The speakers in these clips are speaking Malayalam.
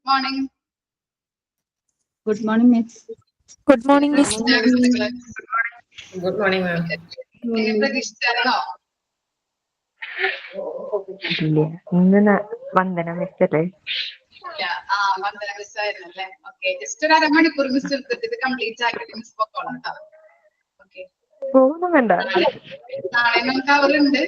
morning. Good morning, Miss. Good morning, Miss. Good morning, ma'am. പ്രതീക്ഷിച്ചായിരുന്നോ? ഇന്ന് വന്ദന മിസ് അല്ലേ? വന്ദന മിസ് ആയിരുന്നു അല്ലേ? ഓക്കെ, ജസ്റ്റ് ഒരു അരമണിക്കൂർ മിസ് എടുത്തിട്ട് ഇത് കംപ്ലീറ്റ് ആക്കിയിട്ട് മിസ് പൊക്കോളാം കേട്ടോ. ഓക്കെ, പോകുന്നുണ്ട നാളെ നമുക്ക് അവരുണ്ട്.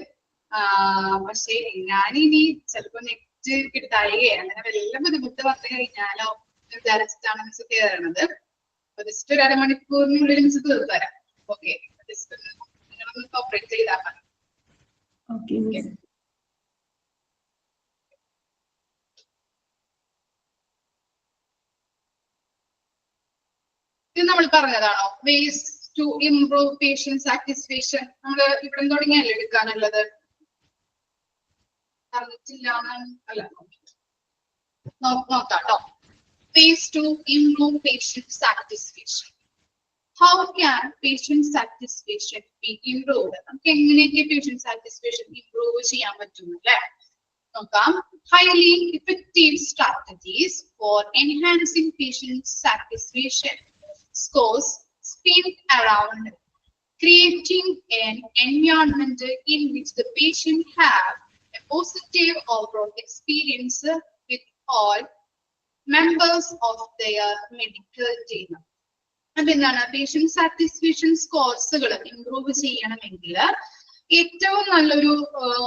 പക്ഷേ ഞാനിനി ചിലപ്പോ നെക്സ്റ്റ് കിട്ടായേ അങ്ങനെ വല്ല ബുദ്ധിമുട്ട് വന്നു കഴിഞ്ഞാലോ വിചാരിച്ചിട്ടാണ് മിസ് കയറണത്. അപ്പൊ ജസ്റ്റ് ഒരു അരമണിക്കൂറിനുള്ളിൽ മിസ് തീർത്തരാം. ഓക്കെ, ജസ്റ്റ് നിങ്ങളൊന്ന് കോപ്പറേറ്റ് ചെയ്താൽ മതി. Okay, Miss. ഇത് നമ്മൾ പറഞ്ഞതാണോ? Ways to improve patient satisfaction. നമ്മള് ഇവിടെ തുടങ്ങിയല്ലേ എടുക്കാനുള്ളത്? അറിഞ്ഞിട്ടില്ല അല്ല, നോക്കാട്ടോ. Ways to improve patient satisfaction. How can patient satisfaction be improved? നമുക്ക് എങ്ങനെയൊക്കെ patient satisfaction improve ചെയ്യാൻ പറ്റും അല്ലേ? നോക്കാം. Highly effective strategies for enhancing patient satisfaction scores spin around creating an environment in which the patient have a positive overall experience with all members of their medical team. അതെന്താണ്? പേഷ്യന്റ് സാറ്റിസ്ഫാക്ഷൻ സ്കോർസുകൾ ഇംപ്രൂവ് ചെയ്യണമെങ്കിൽ ഏറ്റവും നല്ലൊരു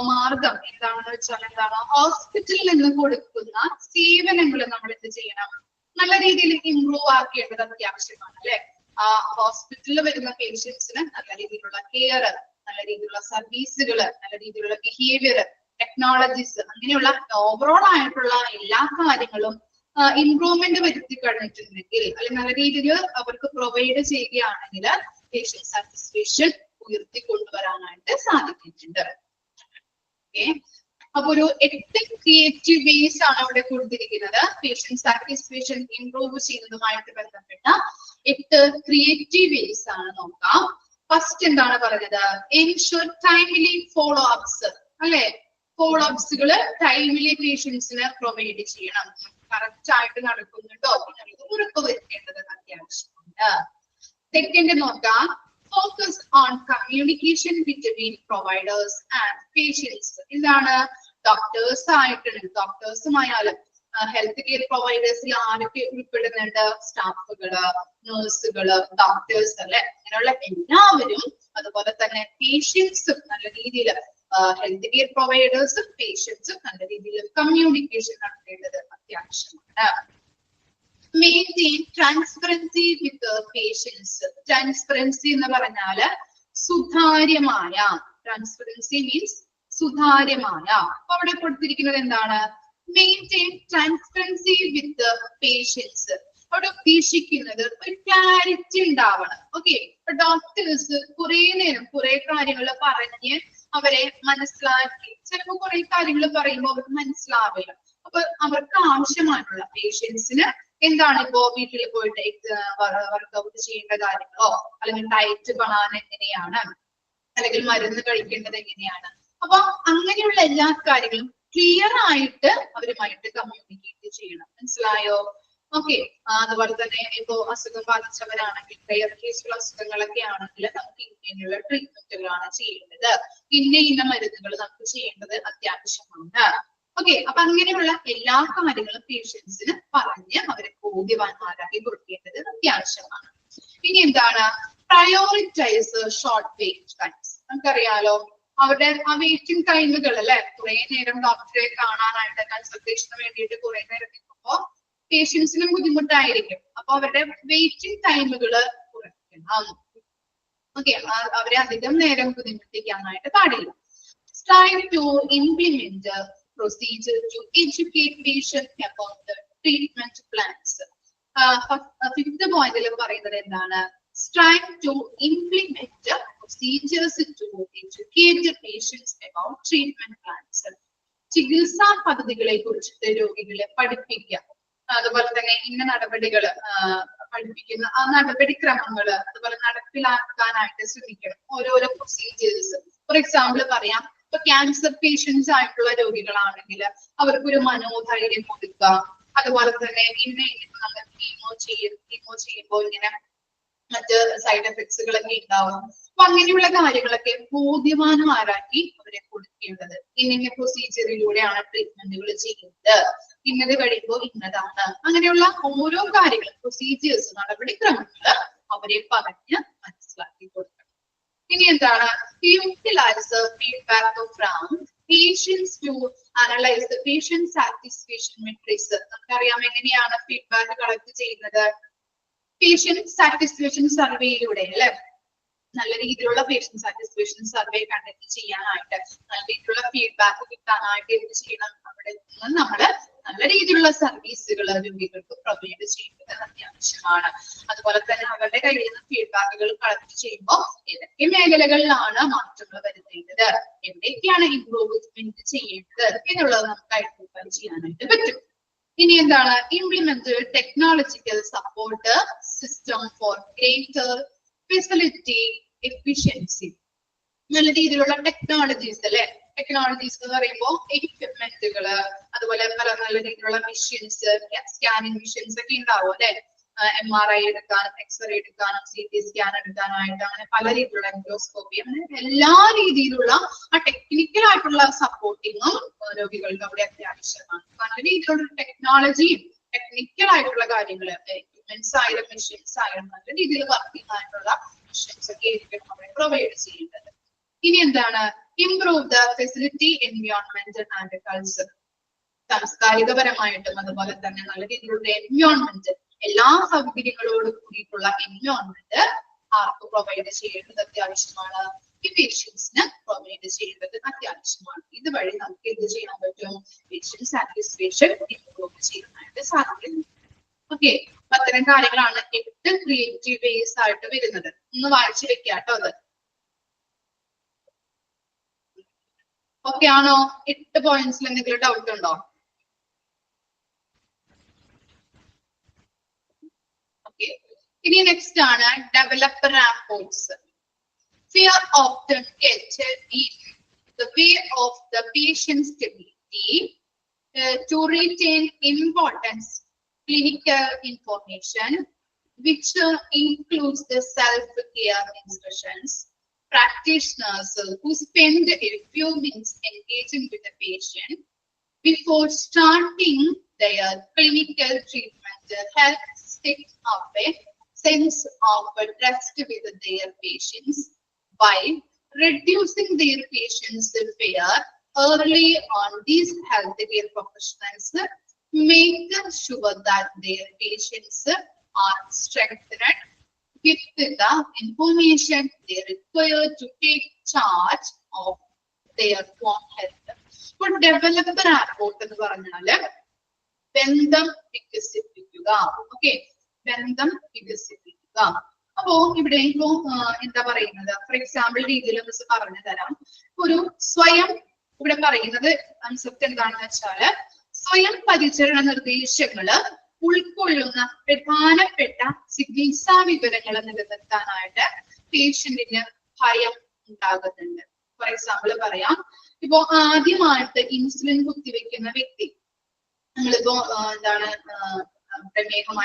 മാർഗം എന്താണെന്ന് വെച്ചാൽ എന്താണ്? ഹോസ്പിറ്റലിൽ നിന്ന് കൊടുക്കുന്ന സേവനങ്ങൾ നമ്മൾ എന്ത് ചെയ്യണം? നല്ല രീതിയിൽ ഇംപ്രൂവ് ആക്കേണ്ടത് അത്യാവശ്യമാണ് അല്ലെ? ആ ഹോസ്പിറ്റലിൽ വരുന്ന പേഷ്യൻസിന് നല്ല രീതിയിലുള്ള കെയർ, നല്ല രീതിയിലുള്ള സർവീസുകൾ, നല്ല രീതിയിലുള്ള ബിഹേവിയർ, ടെക്നോളജീസ്, അങ്ങനെയുള്ള ഓവറോൾ ആയിട്ടുള്ള എല്ലാ കാര്യങ്ങളും ഇംപ്രൂവ്മെന്റ് വരുത്തി കഴിഞ്ഞിട്ടുണ്ടെങ്കിൽ അല്ലെങ്കിൽ നല്ല രീതിയിൽ അവർക്ക് പ്രൊവൈഡ് ചെയ്യുകയാണെങ്കിൽ പേഷ്യന്റ് സാറ്റിസ്ഫാക്ഷൻ ഉയർത്തിക്കൊണ്ടുവരാനായിട്ട് സാധിക്കുന്നുണ്ട്. ഓക്കെ, അപ്പൊ ഒരു 8 ക്രിയേറ്റീവ് വേസ് ആണ് അവിടെ കൊടുത്തിരിക്കുന്നത്. പേഷ്യന്റ് സാറ്റിസ്ഫാക്ഷൻ ഇംപ്രൂവ് ചെയ്യുന്നതുമായിട്ട് ബന്ധപ്പെട്ട 8 ക്രിയേറ്റീവ് വേസ് ആണ്. നോക്കാം. ഫസ്റ്റ് എന്താണ് പറഞ്ഞത്? എൻഷുർ ടൈംലി ഫോളോ അപ്സ് അല്ലെ? ഫോളോ അപ്സുകൾ ടൈമിലി പേഷ്യൻസിന് പ്രൊവൈഡ് ചെയ്യണം. കറക്റ്റ് ആയിട്ട് നടക്കുന്നുണ്ടോ എന്നുള്ളത് ഉറപ്പുവരുത്തേണ്ടത് അത്യാവശ്യമുണ്ട്. സെക്കൻഡ് നോക്കാം. Focus on communication between providers and patients. എന്താണ്? ഡോക്ടേഴ്സുമായാലും ഹെൽത്ത് കെയർ പ്രൊവൈഡേഴ്സിൽ ആരൊക്കെ ഉൾപ്പെടുന്നുണ്ട്? സ്റ്റാഫുകള്, നഴ്സുകള്, ഡോക്ടേഴ്സ് അല്ലെ? അങ്ങനെയുള്ള എല്ലാവരും, അതുപോലെ തന്നെ പേഷ്യൻസും നല്ല രീതിയിൽ ഹെൽത്ത് കെയർ പ്രൊവൈഡേഴ്സും പേഷ്യൻസും നല്ല രീതിയിൽ കമ്മ്യൂണിക്കേഷൻ നടത്തേണ്ടത് അത്യാവശ്യമാണ്. മെയിൻറ്റെയിൻ ട്രാൻസ്പെറൻസി വിത്ത് പേഷ്യൻസ്. ട്രാൻസ്പെറൻസി എന്ന് പറഞ്ഞാല് സുതാര്യമായ, ട്രാൻസ്പെറൻസി മീൻസ് സുതാര്യമായ. അപ്പൊ അവിടെ കൊടുത്തിരിക്കുന്നത് എന്താണ്? മെയിൻറ്റെയിൻ ട്രാൻസ്പെറൻസി വിത്ത് പേഷ്യൻസ്. അവിടെ ഉദ്ദേശിക്കുന്നത് ഒരു ക്ലാരിറ്റി ഉണ്ടാവണം. ഓക്കെ, ഡോക്ടേഴ്സ് കുറെ നേരം കുറെ കാര്യങ്ങൾ പറഞ്ഞ് അവരെ മനസ്സിലാക്കി, ചിലപ്പോൾ കുറെ കാര്യങ്ങൾ പറയുമ്പോൾ അവർക്ക് മനസ്സിലാവില്ല. അപ്പൊ അവർക്ക് ആവശ്യമായിട്ടുള്ള പേഷ്യൻസിന് എന്താണ് ഇപ്പോ വീട്ടിൽ പോയിട്ട് വർക്ക്ഔട്ട് ചെയ്യേണ്ട കാര്യങ്ങളോ, അല്ലെങ്കിൽ ഡയറ്റ് പ്ലാൻ എങ്ങനെയാണ്, അല്ലെങ്കിൽ മരുന്ന് കഴിക്കേണ്ടത് എങ്ങനെയാണ്, അപ്പൊ അങ്ങനെയുള്ള എല്ലാ കാര്യങ്ങളും ക്ലിയർ ആയിട്ട് അവരുമായിട്ട് കമ്മ്യൂണിക്കേറ്റ് ചെയ്യണം. മനസ്സിലായോ? ഓക്കെ, അതുപോലെ തന്നെ ഇപ്പോ അസുഖം ബാധിച്ചവരാണെങ്കിൽ, റെയർ കേസുള്ള അസുഖങ്ങളൊക്കെ ആണെങ്കിൽ നമുക്ക് ഇങ്ങനെയുള്ള ട്രീറ്റ്മെന്റുകളാണ് ചെയ്യേണ്ടത്, ഇന്ന മരുന്നുകൾ നമുക്ക് ചെയ്യേണ്ടത് അത്യാവശ്യമാണ്. ഓക്കെ, അപ്പൊ അങ്ങനെയുള്ള എല്ലാ കാര്യങ്ങളും പേഷ്യൻസിന് പറഞ്ഞ് അവരെ ബോധ്യവാന്മാരാക്കി കൊടുക്കേണ്ടത് അത്യാവശ്യമാണ്. ഇനി എന്താണ്? Prioritise short wait times. നമുക്കറിയാലോ അവരുടെ ആ വെയിറ്റിംഗ് ടൈമുകൾ അല്ലെ? കുറെ നേരം ഡോക്ടറെ കാണാനായിട്ട് കൺസൾട്ടേഷന് വേണ്ടിയിട്ട് കുറെ നേരം നിൽക്കുമ്പോ പേഷ്യൻസിനും ബുദ്ധിമുട്ടായിരിക്കും. അപ്പൊ അവരുടെ വെയിറ്റിംഗ് ടൈമുകൾ കുറയ്ക്കണം. ഓക്കെ, അവരെ അധികം നേരം ബുദ്ധിമുട്ടിക്കാനായിട്ട് പാടില്ല. Strive to implement procedure to educate patient about the treatment plans. Fifth പോയിന്റിൽ പറയുന്നത് എന്താണ്? Strive to implement procedures to educate patients about treatment plans. ചികിത്സാ പദ്ധതികളെ കുറിച്ചിട്ട് രോഗികളെ പഠിപ്പിക്കുക. അതുപോലെ തന്നെ ഇന്ന നടപടികൾ പഠിപ്പിക്കുന്ന ആ നടപടിക്രമങ്ങള് അതുപോലെ നടപ്പിലാക്കാനായിട്ട് ശ്രമിക്കണം. ഓരോരോ പ്രൊസീജിയേഴ്സ്. ഫോർ എക്സാമ്പിൾ പറയാം, ഇപ്പൊ ക്യാൻസർ പേഷ്യൻസ് ആയിട്ടുള്ള രോഗികളാണെങ്കിൽ അവർക്കൊരു മനോധൈര്യം കൊടുക്കുക, അതുപോലെ തന്നെ നമ്മൾ കീമോ ചെയ്യുമ്പോൾ ഇങ്ങനെ മറ്റ് സൈഡ് എഫക്ട്സുകളൊക്കെ ഉണ്ടാവും. അപ്പൊ അങ്ങനെയുള്ള കാര്യങ്ങളൊക്കെ ബോധ്യവാന്മാരാക്കി അവരെ കൊടുക്കേണ്ടത്. ഇന്ന പ്രൊസീജിയറിലൂടെയാണ് ട്രീറ്റ്മെന്റുകൾ ചെയ്യുന്നത്, ഇന്നത് കഴിയുമ്പോൾ ഇന്നതാണ്, അങ്ങനെയുള്ള ഓരോ കാര്യങ്ങളും പ്രൊസീജിയേഴ്സ് നടപടിക്രമങ്ങള് അവരെ പറഞ്ഞ് മനസ്സിലാക്കി കൊടുക്കണം. ഇനി എന്താണ് utilise feedback from patients to analyze the patient satisfaction metrics. നമുക്കറിയാം എങ്ങനെയാണ് ഫീഡ്ബാക്ക് കളക്ട് ചെയ്യുന്നത്. പേഷ്യന്റ് സാറ്റിസ്ഫാക്ഷൻ സർവേയിലൂടെ അല്ലെ, നല്ല രീതിയിലുള്ള പേഷ്യന്റ് സാറ്റിസ്ഫാക്ഷൻ സർവേ കണ്ടക്ട് ചെയ്യാനായിട്ട്, നല്ല രീതിയിലുള്ള ഫീഡ്ബാക്ക് കിട്ടാനായിട്ട് എന്ത് ചെയ്യണം, അവിടെ നിന്ന് നമ്മള് നല്ല രീതിയിലുള്ള സർവീസുകൾ രോഗികൾക്ക് പ്രൊവൈഡ് ചെയ്യേണ്ടത് അത്യാവശ്യമാണ്. അതുപോലെ തന്നെ അവരുടെ കയ്യിൽ നിന്ന് ഫീഡ്ബാക്കുകൾ കളക്ട് ചെയ്യുമ്പോൾ ഏതൊക്കെ മേഖലകളിലാണ് മാറ്റങ്ങൾ വരുത്തേണ്ടത്, എവിടേക്കാണ് ഇംപ്രൂവ്മെന്റ് ചെയ്യേണ്ടത് എന്നുള്ളത് നമുക്ക് ഐഡന്റിഫൈ ചെയ്യാനായിട്ട് പറ്റും. ഇനി എന്താണ് implement technological support system for greater facility efficiency. നല്ല രീതിയിലുള്ള ടെക്നോളജീസ് അല്ലെ, ടെക്നോളജീസ് എന്ന് പറയുമ്പോൾ എക്വിപ്മെന്റുകള്, അതുപോലെ പല നല്ല രീതിയിലുള്ള മെഷീൻസ്, സ്കാനിങ് മെഷീൻസ് ഒക്കെ ഉണ്ടാവും അല്ലെ, MRI എടുക്കാനും എക്സ്റേ എടുക്കാനും CT സ്കാൻ എടുക്കാനായിട്ട്, അങ്ങനെ പല രീതിയിലുള്ള എൻഡോസ്കോപ്പി, അങ്ങനെ എല്ലാ രീതിയിലുള്ള ആ ടെക്നിക്കൽ ആയിട്ടുള്ള സപ്പോർട്ടിങ്ങും രോഗികൾക്ക് അവിടെ അത്യാവശ്യമാണ്. നല്ല രീതിയിലുള്ള ടെക്നോളജിയും ടെക്നിക്കൽ ആയിട്ടുള്ള കാര്യങ്ങള്, എക്വിപ്മെന്റ്സ് ആയാലും മെഷീൻസ് ആയാലും നല്ല രീതിയിൽ വർക്കിംഗ് ആയിട്ടുള്ള മെഷീൻസ് ഒക്കെ ആയിരിക്കും അവിടെ പ്രൊവൈഡ് ചെയ്യേണ്ടത്. ഇനി എന്താണ് improve the facility environment and culture. സാംസ്കാരികപരമായിട്ടും അതുപോലെ തന്നെ നല്ല രീതിയിലുള്ള എൻവയോൺമെന്റ്, എല്ലാ സൗകര്യങ്ങളോടും കൂടിയിട്ടുള്ള എൻവയോൺമെന്റ് ആർക്ക് പ്രൊവൈഡ് ചെയ്യേണ്ടത് അത്യാവശ്യമാണ്, ഈ പേഷ്യൻസിന് പ്രൊവൈഡ് ചെയ്യേണ്ടത് അത്യാവശ്യമാണ്. ഇതുവഴി നമുക്ക് എന്ത് ചെയ്യാൻ പറ്റും, പേഷ്യന്റ് സാറ്റിസ്ഫാക്ഷൻ ഇംപ്രൂവ് ചെയ്യാനായിട്ട് സാധിക്കും. ഓക്കെ, അത്തരം കാര്യങ്ങളാണ് 8 ക്രിയേറ്റീവ് വേസ് ആയിട്ട് വരുന്നത്. ഒന്ന് വായിച്ചു വെക്കാട്ടോ അത്. ഓക്കെ ആണോ? 8 പോയിന്റ്സിൽ എന്തെങ്കിലും ഡൗട്ട് ഉണ്ടോ? ഓക്കെ, ഇനി നെക്സ്റ്റ് ആണ് develop റാപ്പോർട്സ്. Fear often gets in the way of the patient's stability to retain important clinical information, which includes the self-care instructions. Practitioners who spend a few minutes engaging with the patient before starting their clinical treatment help stick up a sense of trust with their patients by reducing their patients' fear early on. These healthcare professionals make sure that their patients are strengthened with the information they require to take charge of their own health. For developer rapport എന്ന് പറഞ്ഞാല് ബന്ധം വികസിപ്പിക്കുക. ഓക്കെ, ബന്ധം വികസിപ്പിക്കുക. അപ്പോ ഇവിടെ ഇപ്പോ എന്താ പറയുന്നത്, ഫോർ എക്സാമ്പിൾ രീതിയിൽ മിസ് പറഞ്ഞു തരാം. ഒരു സ്വയം, ഇവിടെ പറയുന്നത് കൺസെപ്റ്റ് എന്താണെന്ന് വെച്ചാല് സ്വയം പരിചരണ നിർദ്ദേശങ്ങള് ഉൾക്കൊള്ളുന്ന പ്രധാനപ്പെട്ട ചികിത്സാ വിവരങ്ങൾ നിലനിർത്താനായിട്ട് പേഷ്യന്റിന് ഭയം ഉണ്ടാകുന്നുണ്ട്. ഫോർ എക്സാമ്പിൾ പറയാം, ഇപ്പോ ആദ്യമായിട്ട് ഇൻസുലിൻ കുത്തിവെക്കുന്ന വ്യക്തി, നമ്മളിപ്പോ എന്താണ് പ്രമേഹം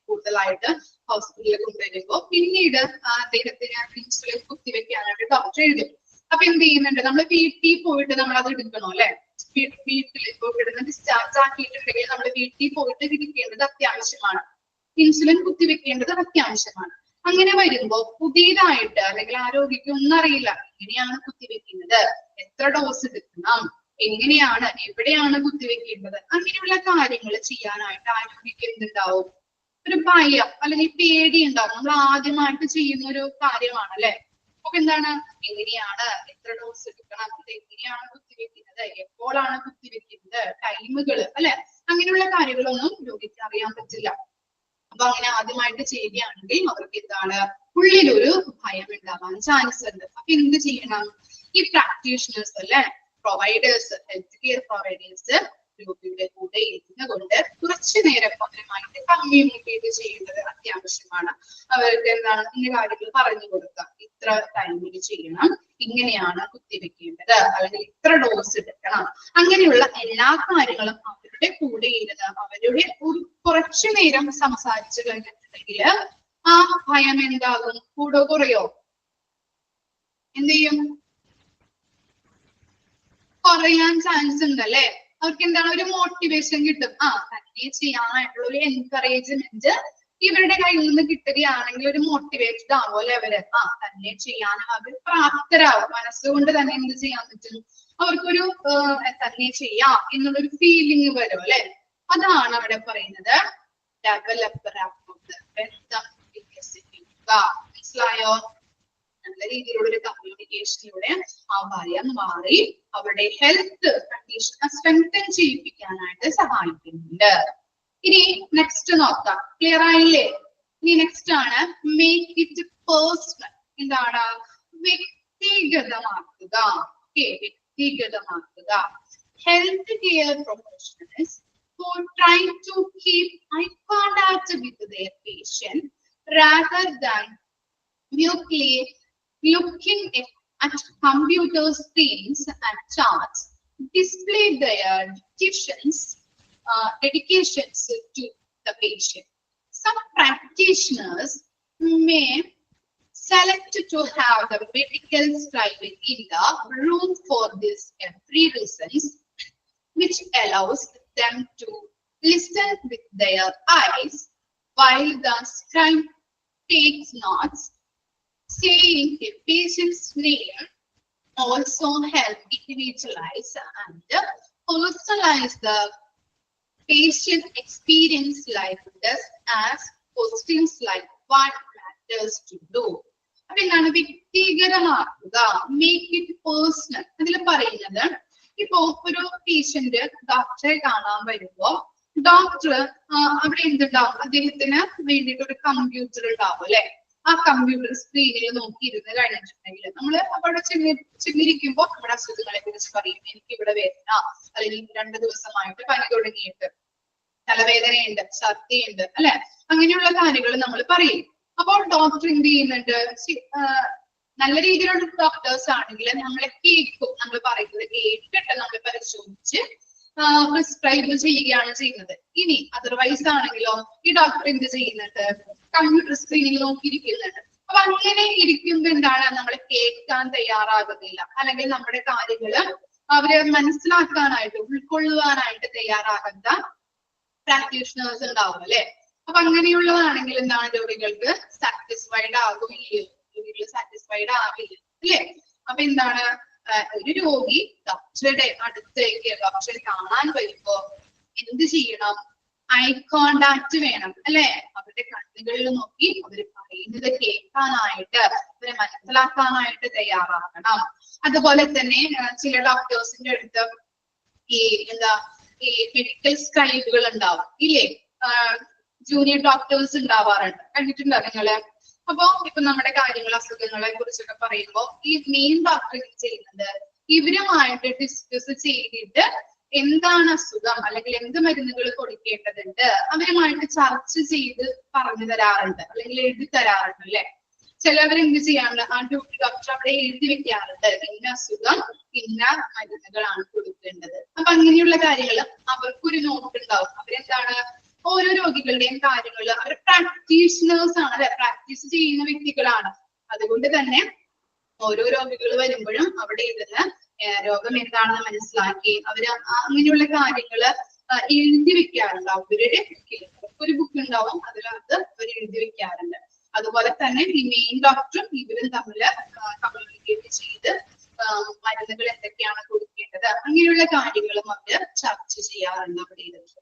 കൂടുതലായിട്ട് ഹോസ്പിറ്റലിൽ കൊണ്ടുവരുമ്പോ പിന്നീട് അദ്ദേഹത്തിന് ഇൻസുലിൻ കുത്തിവെക്കാനായിട്ട് ഡോക്ടർ എഴുതും. അപ്പൊ എന്ത് ചെയ്യുന്നുണ്ട്, നമ്മൾ വീട്ടിൽ പോയിട്ട് നമ്മൾ അത് എടുക്കണോ അല്ലെ, വീട്ടിൽ ഇപ്പൊ ഇവിടുന്ന് ഡിസ്ചാർജ് ആക്കിയിട്ടുണ്ടെങ്കിൽ നമ്മൾ വീട്ടിൽ പോയിട്ട് ഇരിക്കേണ്ടത് അത്യാവശ്യമാണ്, ഇൻസുലിൻ കുത്തിവെക്കേണ്ടത് അത്യാവശ്യമാണ്. അങ്ങനെ വരുമ്പോ പുതിയതായിട്ട് അല്ലെങ്കിൽ ആ രോഗിക്ക് ഒന്നും അറിയില്ല, എങ്ങനെയാണ് കുത്തിവെക്കുന്നത്, എത്ര ഡോസ് എടുക്കണം, എങ്ങനെയാണ് എവിടെയാണ് കുത്തിവെക്കേണ്ടത്, അങ്ങനെയുള്ള കാര്യങ്ങൾ ചെയ്യാനായിട്ട് ആ രോഗിക്ക് എന്തുണ്ടാവും, ഒരു ഭയം അല്ലെങ്കിൽ പേടി ഉണ്ടാവും. നമ്മൾ ആദ്യമായിട്ട് ചെയ്യുന്ന ഒരു കാര്യമാണ് അല്ലെ. അപ്പൊ എന്താണ്, എങ്ങനെയാണ്, എത്ര ഡോസ് എടുക്കണം, ഇത് എങ്ങനെയാണ് കുത്തിവെക്കുന്നത്, എപ്പോഴാണ് കുത്തിവെക്കുന്നത്, ടൈമുകൾ അല്ലെ, അങ്ങനെയുള്ള കാര്യങ്ങളൊന്നും രോഗിക്ക് അറിയാൻ പറ്റില്ല. അപ്പൊ അങ്ങനെ ആദ്യമായിട്ട് ചെയ്യുകയാണെങ്കിൽ അവർക്ക് എന്താണ്, ഉള്ളിലൊരു ഭയം ഉണ്ടാവാൻ ചാൻസ് ഉണ്ട്. അപ്പൊ എന്ത് ചെയ്യണം, ഈ പ്രാക്ടീഷണേഴ്സ് അല്ലെ, പ്രൊവൈഡേഴ്സ്, ഹെൽത്ത് കെയർ പ്രൊവൈഡേഴ്സ് രോഗിയുടെ കൂടെ ഇരുന്നുകൊണ്ട് കുറച്ചു നേരം അവരുമായിട്ട് കമ്മ്യൂണിക്കേറ്റ് ചെയ്യുന്നത് അത്യാവശ്യമാണ്. അവർക്ക് എന്താണ് ഇന്ന കാര്യങ്ങൾ പറഞ്ഞു കൊടുക്കുക, ഇത്ര ടൈമിൽ ചെയ്യണം, ഇങ്ങനെയാണ് കുത്തിവെക്കേണ്ടത്, അല്ലെങ്കിൽ ഇത്ര ഡോസ് എടുക്കണം, അങ്ങനെയുള്ള എല്ലാ കാര്യങ്ങളും അവരുടെ അവരുടെ കൂടെ ഇരുന്ന് അവരുടെ കുറച്ചു നേരം സംസാരിച്ചു കഴിഞ്ഞിട്ടുണ്ടെങ്കിൽ ആ ഭയം എന്താകും? കൂടെ കുറയോ? എന്ത് ചെയ്യും? കുറയാൻ ചാൻസ് ഉണ്ട് അല്ലെ? അവർക്ക് എന്താണ്? ഒരു മോട്ടിവേഷൻ കിട്ടും. തന്നെ ചെയ്യാനായിട്ടുള്ള ഒരു എൻകറേജ്മെന്റ് ഇവരുടെ കയ്യിൽ നിന്ന് കിട്ടുകയാണെങ്കിൽ ഒരു മോട്ടിവേറ്റഡ് ആവും അല്ലെ അവര്. തന്നെ ചെയ്യാനും അവർ പ്രാപ്തരാകും. മനസ്സുകൊണ്ട് തന്നെ എന്ത് ചെയ്യാൻ പറ്റും? അവർക്കൊരു തന്നെ ചെയ്യാം എന്നുള്ളൊരു ഫീലിംഗ് വരും അല്ലെ. അതാണ് അവിടെ പറയുന്നത് ഡെവലപ്പ് ബന്ധം വികസിപ്പിക്കുക. മനസ്സിലായോ? നല്ല രീതിയിലുള്ള ഒരു കമ്മ്യൂണിക്കേഷനിലൂടെ ആ ഭയം മാറി അവരുടെ ഹെൽത്ത് കണ്ടീഷൻ സ്ട്രെങ്തൻ ചെയ്യിപ്പിക്കാനായിട്ട് സഹായിക്കുന്നുണ്ട്. ഇനി നെക്സ്റ്റ് നോക്കാം. ക്ലിയർ ആയില്ലേ? ഇനി നെക്സ്റ്റ് ആണ് മേക്ക് ഇറ്റ് പേഴ്സണൽ. എന്താണ്? വ്യക്തിഗതമാക്കുക. വ്യക്തിഗതമാക്കുക. Health care professionals who try to keep eye contact with their patient rather than merely looking at computer screens and charts display their dedications to the patient. Some practitioners may select to have the medical scribe in the room for this every reasons, which allows them to listen with their eyes while the scribe takes notes. Saying a patient's name also help individualize and personalize the patient experience, like this as questions like what matters to do. അപ്പൊ എന്താണ്? വ്യക്തിഗതമാക്കുക. Make it personal. അതിൽ പറയുന്നത് ഇപ്പോ ഒരു പേഷ്യന്റ് ഡോക്ടറെ കാണാൻ വരുമ്പോ ഡോക്ടർ അവിടെ എന്തുണ്ടാവും? അദ്ദേഹത്തിന് വേണ്ടിയിട്ട് ഒരു കമ്പ്യൂട്ടർ ഉണ്ടാവും അല്ലെ. ആ കമ്പ്യൂട്ടർ സ്ക്രീനിൽ നോക്കിയിരുന്ന് കഴിഞ്ഞിട്ടുണ്ടെങ്കിൽ നമ്മള് അവിടെ ചെന്നിരിക്കുമ്പോ നമ്മുടെ അസുഖങ്ങളെ കുറിച്ച് പറയും. എനിക്ക് ഇവിടെ വേദന, അല്ലെങ്കിൽ 2 ദിവസമായിട്ട് പനി തുടങ്ങിയിട്ട് തലവേദനയുണ്ട്, ഛർദിയുണ്ട് അല്ലെ. അങ്ങനെയുള്ള കാര്യങ്ങൾ നമ്മൾ പറയും. അപ്പോൾ ഡോക്ടർ എന്ത് ചെയ്യുന്നുണ്ട്? നല്ല രീതിയിലുള്ള ഡോക്ടേഴ്സ് ആണെങ്കിൽ നമ്മളെ കേൾക്കും. നമ്മൾ പറയുന്നത് കേട്ടിട്ട് നമ്മൾ പരിശോധിച്ച് പ്രിസ്ക്രൈബ് ചെയ്യുകയാണ് ചെയ്യുന്നത്. ഇനി അതർവൈസ് ആണെങ്കിലോ ഈ ഡോക്ടർ എന്ത് ചെയ്യുന്നുണ്ട്? കമ്പ്യൂട്ടർ സ്ക്രീനിൽ നോക്കിയിരിക്കുന്നുണ്ട്. അപ്പൊ അങ്ങനെ ഇരിക്കുമ്പോ എന്താണ്? നമ്മൾ കേൾക്കാൻ തയ്യാറാകുന്നില്ല, അല്ലെങ്കിൽ നമ്മുടെ കാര്യങ്ങള് അവരെ മനസ്സിലാക്കാനായിട്ട് ഉൾക്കൊള്ളുവാനായിട്ട് തയ്യാറാകാത്ത പ്രാക്ടീഷണേഴ്സ് ഉണ്ടാവും അല്ലെ. അപ്പൊ അങ്ങനെയുള്ളതാണെങ്കിൽ എന്താണ്? രോഗികൾക്ക് സാറ്റിസ്ഫൈഡ് ആകുമില്ലയോ? രോഗികൾ സാറ്റിസ്ഫൈഡ് ആവില്ല അല്ലെ. അപ്പൊ എന്താണ്? ഒരു രോഗി ഡോക്ടറുടെ അടുത്തേക്ക് ഡോക്ടറെ കാണാൻ വരുമ്പോ എന്ത് ചെയ്യണം? ഐ കോണ്ടാക്ട് വേണം അല്ലെ. അവരുടെ കണ്ണുകളിൽ നോക്കി അവര് പറയുന്നത് കേൾക്കാനായിട്ട്, അവരെ മനസ്സിലാക്കാനായിട്ട് തയ്യാറാക്കണം. അതുപോലെ തന്നെ ചില ഡോക്ടേഴ്സിന്റെ അടുത്ത് ഈ മെഡിക്കൽ സ്ക്രൈബുകൾ ഉണ്ടാവും ഇല്ലേ. ജൂനിയർ ഡോക്ടേഴ്സ് ഉണ്ടാവാറുണ്ട്. കണ്ടിട്ടുണ്ടോ നിങ്ങള്? അപ്പൊ ഇപ്പൊ നമ്മുടെ കാര്യങ്ങൾ അസുഖങ്ങളെ കുറിച്ചൊക്കെ പറയുമ്പോ ഈ മെയിൻ ഡോക്ടർ ചെയ്യുന്നത് ഇവരുമായിട്ട് ഡിസ്കസ് ചെയ്തിട്ട് എന്താണ് അസുഖം, അല്ലെങ്കിൽ എന്ത് മരുന്നുകൾ കൊടുക്കേണ്ടതുണ്ട് അവരുമായിട്ട് ചർച്ച ചെയ്ത് പറഞ്ഞു തരാറുണ്ട്, അല്ലെങ്കിൽ എഴുതി തരാറുണ്ട് അല്ലെ. ചിലവരെന്ത് ചെയ്യാറുണ്ട്? ആ ഡോക്ടർ അവിടെ എഴുതി വെക്കാറുണ്ട് ഇന്ന അസുഖം ഇന്ന മരുന്നുകളാണ് കൊടുക്കേണ്ടത്. അപ്പൊ അങ്ങനെയുള്ള കാര്യങ്ങൾ അവർക്കൊരു നോട്ട് ഉണ്ടാവും. അവരെന്താണ്? ഓരോ രോഗികളുടെയും കാര്യങ്ങൾ അവർ പ്രാക്ടീഷണേഴ്സ് ആണ് അല്ലെ, പ്രാക്ടീസ് ചെയ്യുന്ന വ്യക്തികളാണ്. അതുകൊണ്ട് തന്നെ ഓരോ രോഗികൾ വരുമ്പോഴും അവിടെ ഇരുന്ന് രോഗം എന്താണെന്ന് മനസ്സിലാക്കി അവര് അങ്ങനെയുള്ള കാര്യങ്ങള് എഴുതി വെക്കാറുണ്ട്. അവരുടെ ബുക്കിൽ ഒരു ബുക്ക് ഉണ്ടാവും, അതിനകത്ത് അവർ എഴുതി വെക്കാറുണ്ട്. അതുപോലെ തന്നെ ഈ മെയിൻ ഡോക്ടറും ഇവരും തമ്മിൽ കമ്മ്യൂണിക്കേറ്റ് ചെയ്ത് മരുന്നുകൾ എന്തൊക്കെയാണ് കൊടുക്കേണ്ടത് അങ്ങനെയുള്ള കാര്യങ്ങളും അവര് ചർച്ച ചെയ്യാറുണ്ട് അവിടെ ഇരുന്ന്.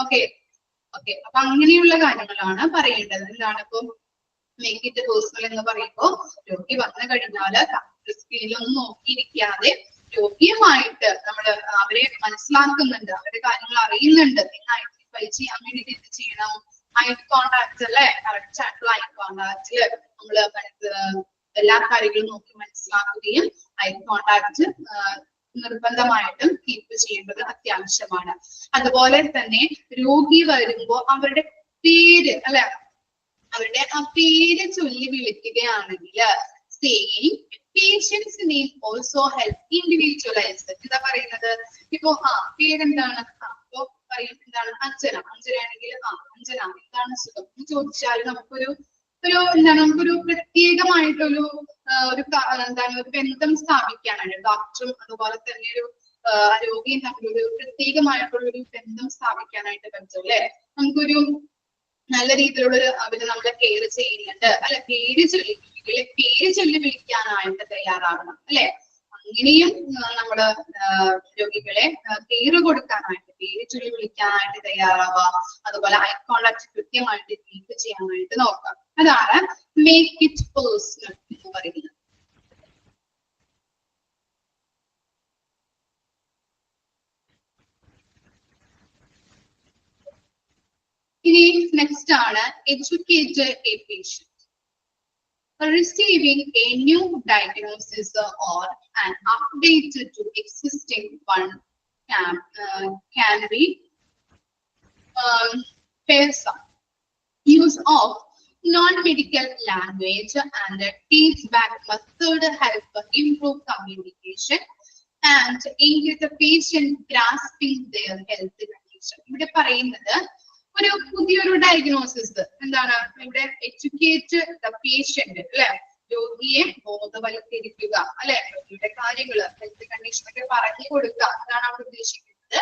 ഓക്കെ. അപ്പൊ അങ്ങനെയുള്ള കാര്യങ്ങളാണ് പറയേണ്ടത്. എന്താണ് ഇപ്പൊ മേക്ക് ഇറ്റ് പേഴ്സണൽ എന്ന് പറയുമ്പോ രോഗി വന്നു കഴിഞ്ഞാല് സ്ക്രീനിലൊന്നും നോക്കിയിരിക്കാതെ രോഗിയുമായിട്ട് നമ്മൾ അവരെ മനസ്സിലാക്കുന്നുണ്ട്, അവരുടെ കാര്യങ്ങൾ അറിയുന്നുണ്ട് എന്ന് ഐഡന്റിഫൈ ചെയ്യാൻ വേണ്ടിട്ട് എന്ത് ചെയ്യണം? ഐ കോണ്ടാക്ട് അല്ലെ. കറക്റ്റ് ആയിട്ടുള്ള ഐ കോണ്ടാക്റ്റില് നമ്മള് എല്ലാ കാര്യങ്ങളും നോക്കി മനസ്സിലാക്കുകയും ഐ കോണ്ടാക്ട് നിർബന്ധമായിട്ടും കീപ്പ് ചെയ്യേണ്ടത് അത്യാവശ്യമാണ്. അതുപോലെ തന്നെ രോഗി വരുമ്പോ അവരുടെ പേര് അല്ലെ, അവരുടെ ആ പേര് ചൊല്ലി വിളിക്കുകയാണെങ്കിൽ saying patient's name also help individualize. എന്താ പറയുന്നത്? ഇപ്പൊ പേരെന്താണ്? അപ്പൊ പറയും എന്താണ് അഞ്ജനയാണെങ്കിൽ അഞ്ജന എന്താണ് സുഖം എന്ന് ചോദിച്ചാൽ നമുക്കൊരു എന്താണ് നമുക്കൊരു പ്രത്യേകമായിട്ടൊരു എന്താണ് ഒരു ബന്ധം സ്ഥാപിക്കാനാണ് ഡോക്ടറും അതുപോലെ തന്നെ ഒരു രോഗിയും തമ്മിലൊരു പ്രത്യേകമായിട്ടുള്ള ഒരു ബന്ധം സ്ഥാപിക്കാനായിട്ട് പറ്റും അല്ലെ. നമുക്കൊരു നല്ല രീതിയിലുള്ള അവര് നമ്മളെ കെയർ ചെയ്യുന്നുണ്ട് അല്ലെ, പേര് ചൊല്ലി വിളിക്കാനായിട്ട് തയ്യാറാവണം അല്ലെ. അങ്ങനെയും നമ്മള് രോഗികളെ കെയർ കൊടുക്കാനായിട്ട് പേര് ചൊല്ലി വിളിക്കാനായിട്ട് തയ്യാറാവാം. അതുപോലെ ഐ കോണ്ടാക്ട് കൃത്യമായിട്ട് കീപ്പ് ചെയ്യാനായിട്ട് നോക്കാം. അതാണ് മേക്ക് ഇറ്റ് പേഴ്സണൽ എന്ന് പറയുന്നത്. ഇനി നെക്സ്റ്റ് ആണ് educate A patient. Receiving a new diagnosis or an update to existing one can be fearsome. Use of non-medical language and teach-back method help improve communication and aid the patient grasping their health condition. ഇവിടെ പറയുന്നത് ഒരു പുതിയൊരു ഡയഗ്നോസിസ് എന്താണ് ഇവിടെ എഡ്യൂക്കേറ്റ് ദ പേഷ്യന്റ് അല്ലെ, രോഗിയെ ബോധവൽക്കരിക്കുക അല്ലെ, രോഗിയുടെ കാര്യങ്ങള് ഹെൽത്ത് കണ്ടീഷൻ ഒക്കെ പറഞ്ഞു കൊടുക്കുക, അതാണ് അവിടെ ഉദ്ദേശിക്കുന്നത്.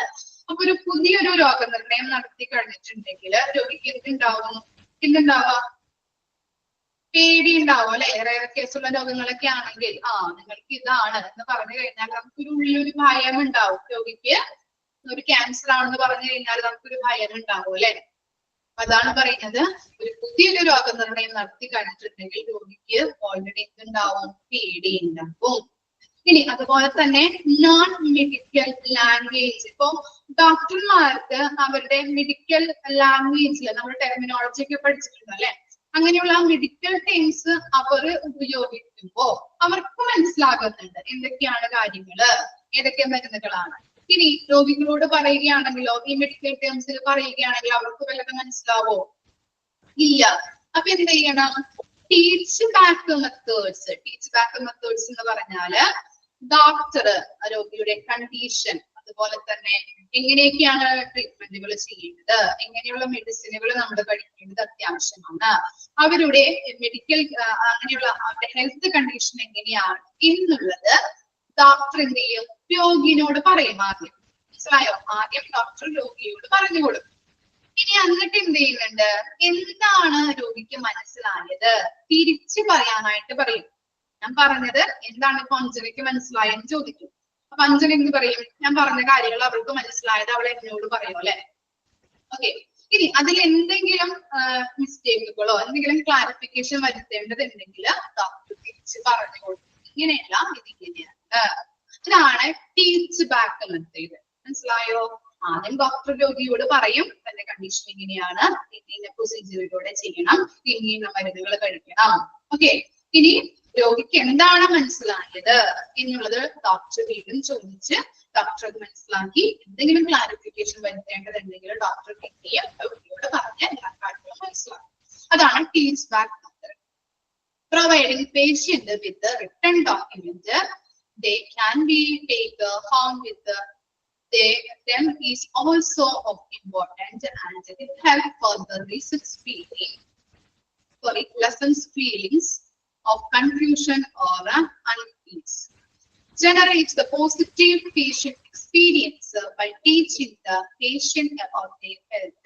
അപ്പൊ ഒരു പുതിയൊരു രോഗനിർണയം നടത്തി കഴിഞ്ഞിട്ടുണ്ടെങ്കിൽ രോഗിക്ക് എന്തുണ്ടാവുക, പേടി ഉണ്ടാവും അല്ലെ. ഏറെ കേസുള്ള രോഗങ്ങളൊക്കെ ആണെങ്കിൽ നിങ്ങൾക്ക് ഇതാണ് എന്ന് പറഞ്ഞു കഴിഞ്ഞാൽ നമുക്കൊരു ഉള്ളിലൊരു ഭയം ഉണ്ടാവും. രോഗിക്ക് ഒരു ക്യാൻസർ ആണെന്ന് പറഞ്ഞു കഴിഞ്ഞാൽ നമുക്കൊരു ഭയം ഉണ്ടാവും അല്ലെ. അതാണ് പറയുന്നത്, ഒരു പുതിയൊരു രോഗനിർണയം നടത്തി കഴിഞ്ഞിട്ടുണ്ടെങ്കിൽ രോഗിക്ക് ഓൾറെഡി എന്തുണ്ടാവും, പേടി ഉണ്ടാവും. ഇനി അതുപോലെ തന്നെ നോൺ മെഡിക്കൽ ലാംഗ്വേജ്, ഇപ്പൊ ഡോക്ടർമാർക്ക് അവരുടെ മെഡിക്കൽ ലാംഗ്വേജിൽ നമ്മൾ ടെർമിനോളജി ഒക്കെ പഠിച്ചിട്ടുണ്ട് അല്ലെ, അങ്ങനെയുള്ള മെഡിക്കൽ ടേംസ് അവർ ഉപയോഗിക്കുമ്പോ അവർക്ക് മനസ്സിലാകുന്നുണ്ട് എന്തൊക്കെയാണ് കാര്യങ്ങള്, ഏതൊക്കെ മരുന്നുകളാണ്. ഇനി രോഗികളോട് പറയുകയാണെങ്കിലോ ഈ മെഡിക്കൽ ടേംസിൽ പറയുകയാണെങ്കിൽ അവർക്ക് വല്ലതും മനസ്സിലാവോ? ഇല്ല. അപ്പൊ എന്ത് ചെയ്യണം? ടീച്ച് ബാക്ക് മെത്തേഡ്സ് എന്ന് പറഞ്ഞാല് ഡോക്ടർ രോഗിയുടെ കണ്ടീഷൻ, അതുപോലെ തന്നെ എങ്ങനെയൊക്കെയാണ് ട്രീറ്റ്മെന്റുകൾ ചെയ്യേണ്ടത്, എങ്ങനെയുള്ള മെഡിസിനുകൾ നമ്മൾ കഴിക്കേണ്ടത് അത്യാവശ്യമാണ്, അവരുടെ മെഡിക്കൽ അങ്ങനെയുള്ള അവരുടെ ഹെൽത്ത് കണ്ടീഷൻ എങ്ങനെയാണ് എന്നുള്ളത് ഡോക്ടർ എന്ത് ചെയ്യും, രോഗിയോട് പറയും. ആദ്യം മനസ്സിലായോ? ആദ്യം ഡോക്ടർ രോഗിയോട് പറഞ്ഞു കൊടുക്കും. ഇനി എന്നിട്ട് എന്ത് ചെയ്യുന്നുണ്ട്, എന്താണ് രോഗിക്ക് മനസ്സിലായത് തിരിച്ചു പറയാനായിട്ട് പറയും. ഞാൻ പറഞ്ഞത് എന്താണ് ഇപ്പൊ അഞ്ജനയ്ക്ക് മനസ്സിലായെന്ന് ചോദിക്കും. അപ്പൊ അഞ്ജന എന്ത് പറയും, ഞാൻ പറഞ്ഞ കാര്യങ്ങൾ അവൾക്ക് മനസ്സിലായത് അവൾ എന്നോട് പറയും അല്ലെ. ഓക്കെ. ഇനി അതിൽ എന്തെങ്കിലും മിസ്റ്റേക്കുകളോ എന്തെങ്കിലും ക്ലാരിഫിക്കേഷൻ വരുത്തേണ്ടതുണ്ടെങ്കിൽ ഡോക്ടർ തിരിച്ച് പറഞ്ഞു കൊടുക്കും. ഇങ്ങനെയല്ല, ഇതിങ്ങനെയാണ്. ഇതാണ് ടീച്ച് ബാക്ക് മെത്തേഡ്. മനസ്സിലായോ? ആദ്യം ഡോക്ടർ രോഗിയോട് പറയും തന്റെ കണ്ടീഷൻ എങ്ങനെയാണ്, ഇന്ന പ്രൊസീജിയറിലൂടെ ചെയ്യണം, ഇന്ന മരുന്നുകൾ കഴിക്കണം. ഓക്കെ. ഇനി രോഗിക്ക് എന്താണ് മനസ്സിലായത് എന്നുള്ളത് ഡോക്ടർ വീണ്ടും ചോദിച്ച് ഡോക്ടർ അത് മനസ്സിലാക്കി എന്തെങ്കിലും ക്ലാരിഫിക്കേഷൻ വരുത്തേണ്ടതുണ്ടെങ്കിൽ ഡോക്ടർ രോഗിയോട് പറഞ്ഞ് എല്ലാ കാര്യങ്ങളും മനസ്സിലാക്കും. അതാണ് teach back method. Providing patient with the written document, they can be taken home with them is also of important and it help further lessons feelings of confusion or unease. Generates the positive patient experience by teaching the patient about their health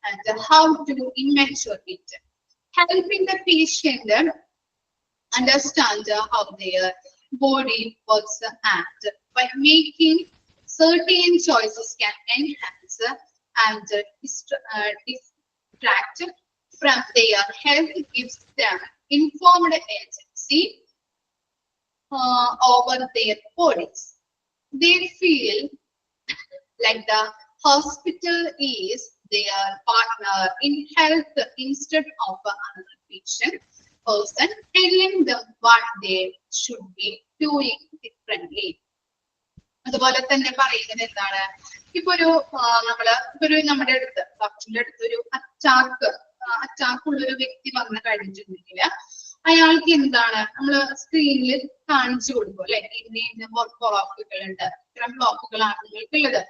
and how to immature it, helping the patient understand how their body works and by making certain choices can enhance and distract from their health, gives them informed agency over their bodies. They feel like the hospital is their partner in health instead of another patient person telling them what they should be doing differently. അതുപോലെ തന്നെ പറയുന്നത് എന്താണ്, ഇപ്പൊ നമ്മുടെ അടുത്ത് ഡോക്ടറിന്റെ അടുത്ത് ഒരു അറ്റാക്കുള്ളൊരു വ്യക്തി വന്നു കഴിഞ്ഞിട്ടുണ്ടെങ്കിൽ അയാൾക്ക് എന്താണ് നമ്മള് സ്ക്രീനിൽ കാണിച്ചു കൊടുക്കും അല്ലെ, ഇന്ന ബ്ലോക്കുകൾ ഉണ്ട്, ഇത്തരം ബ്ലോക്കുകളാണ് നിങ്ങൾക്കുള്ളത്,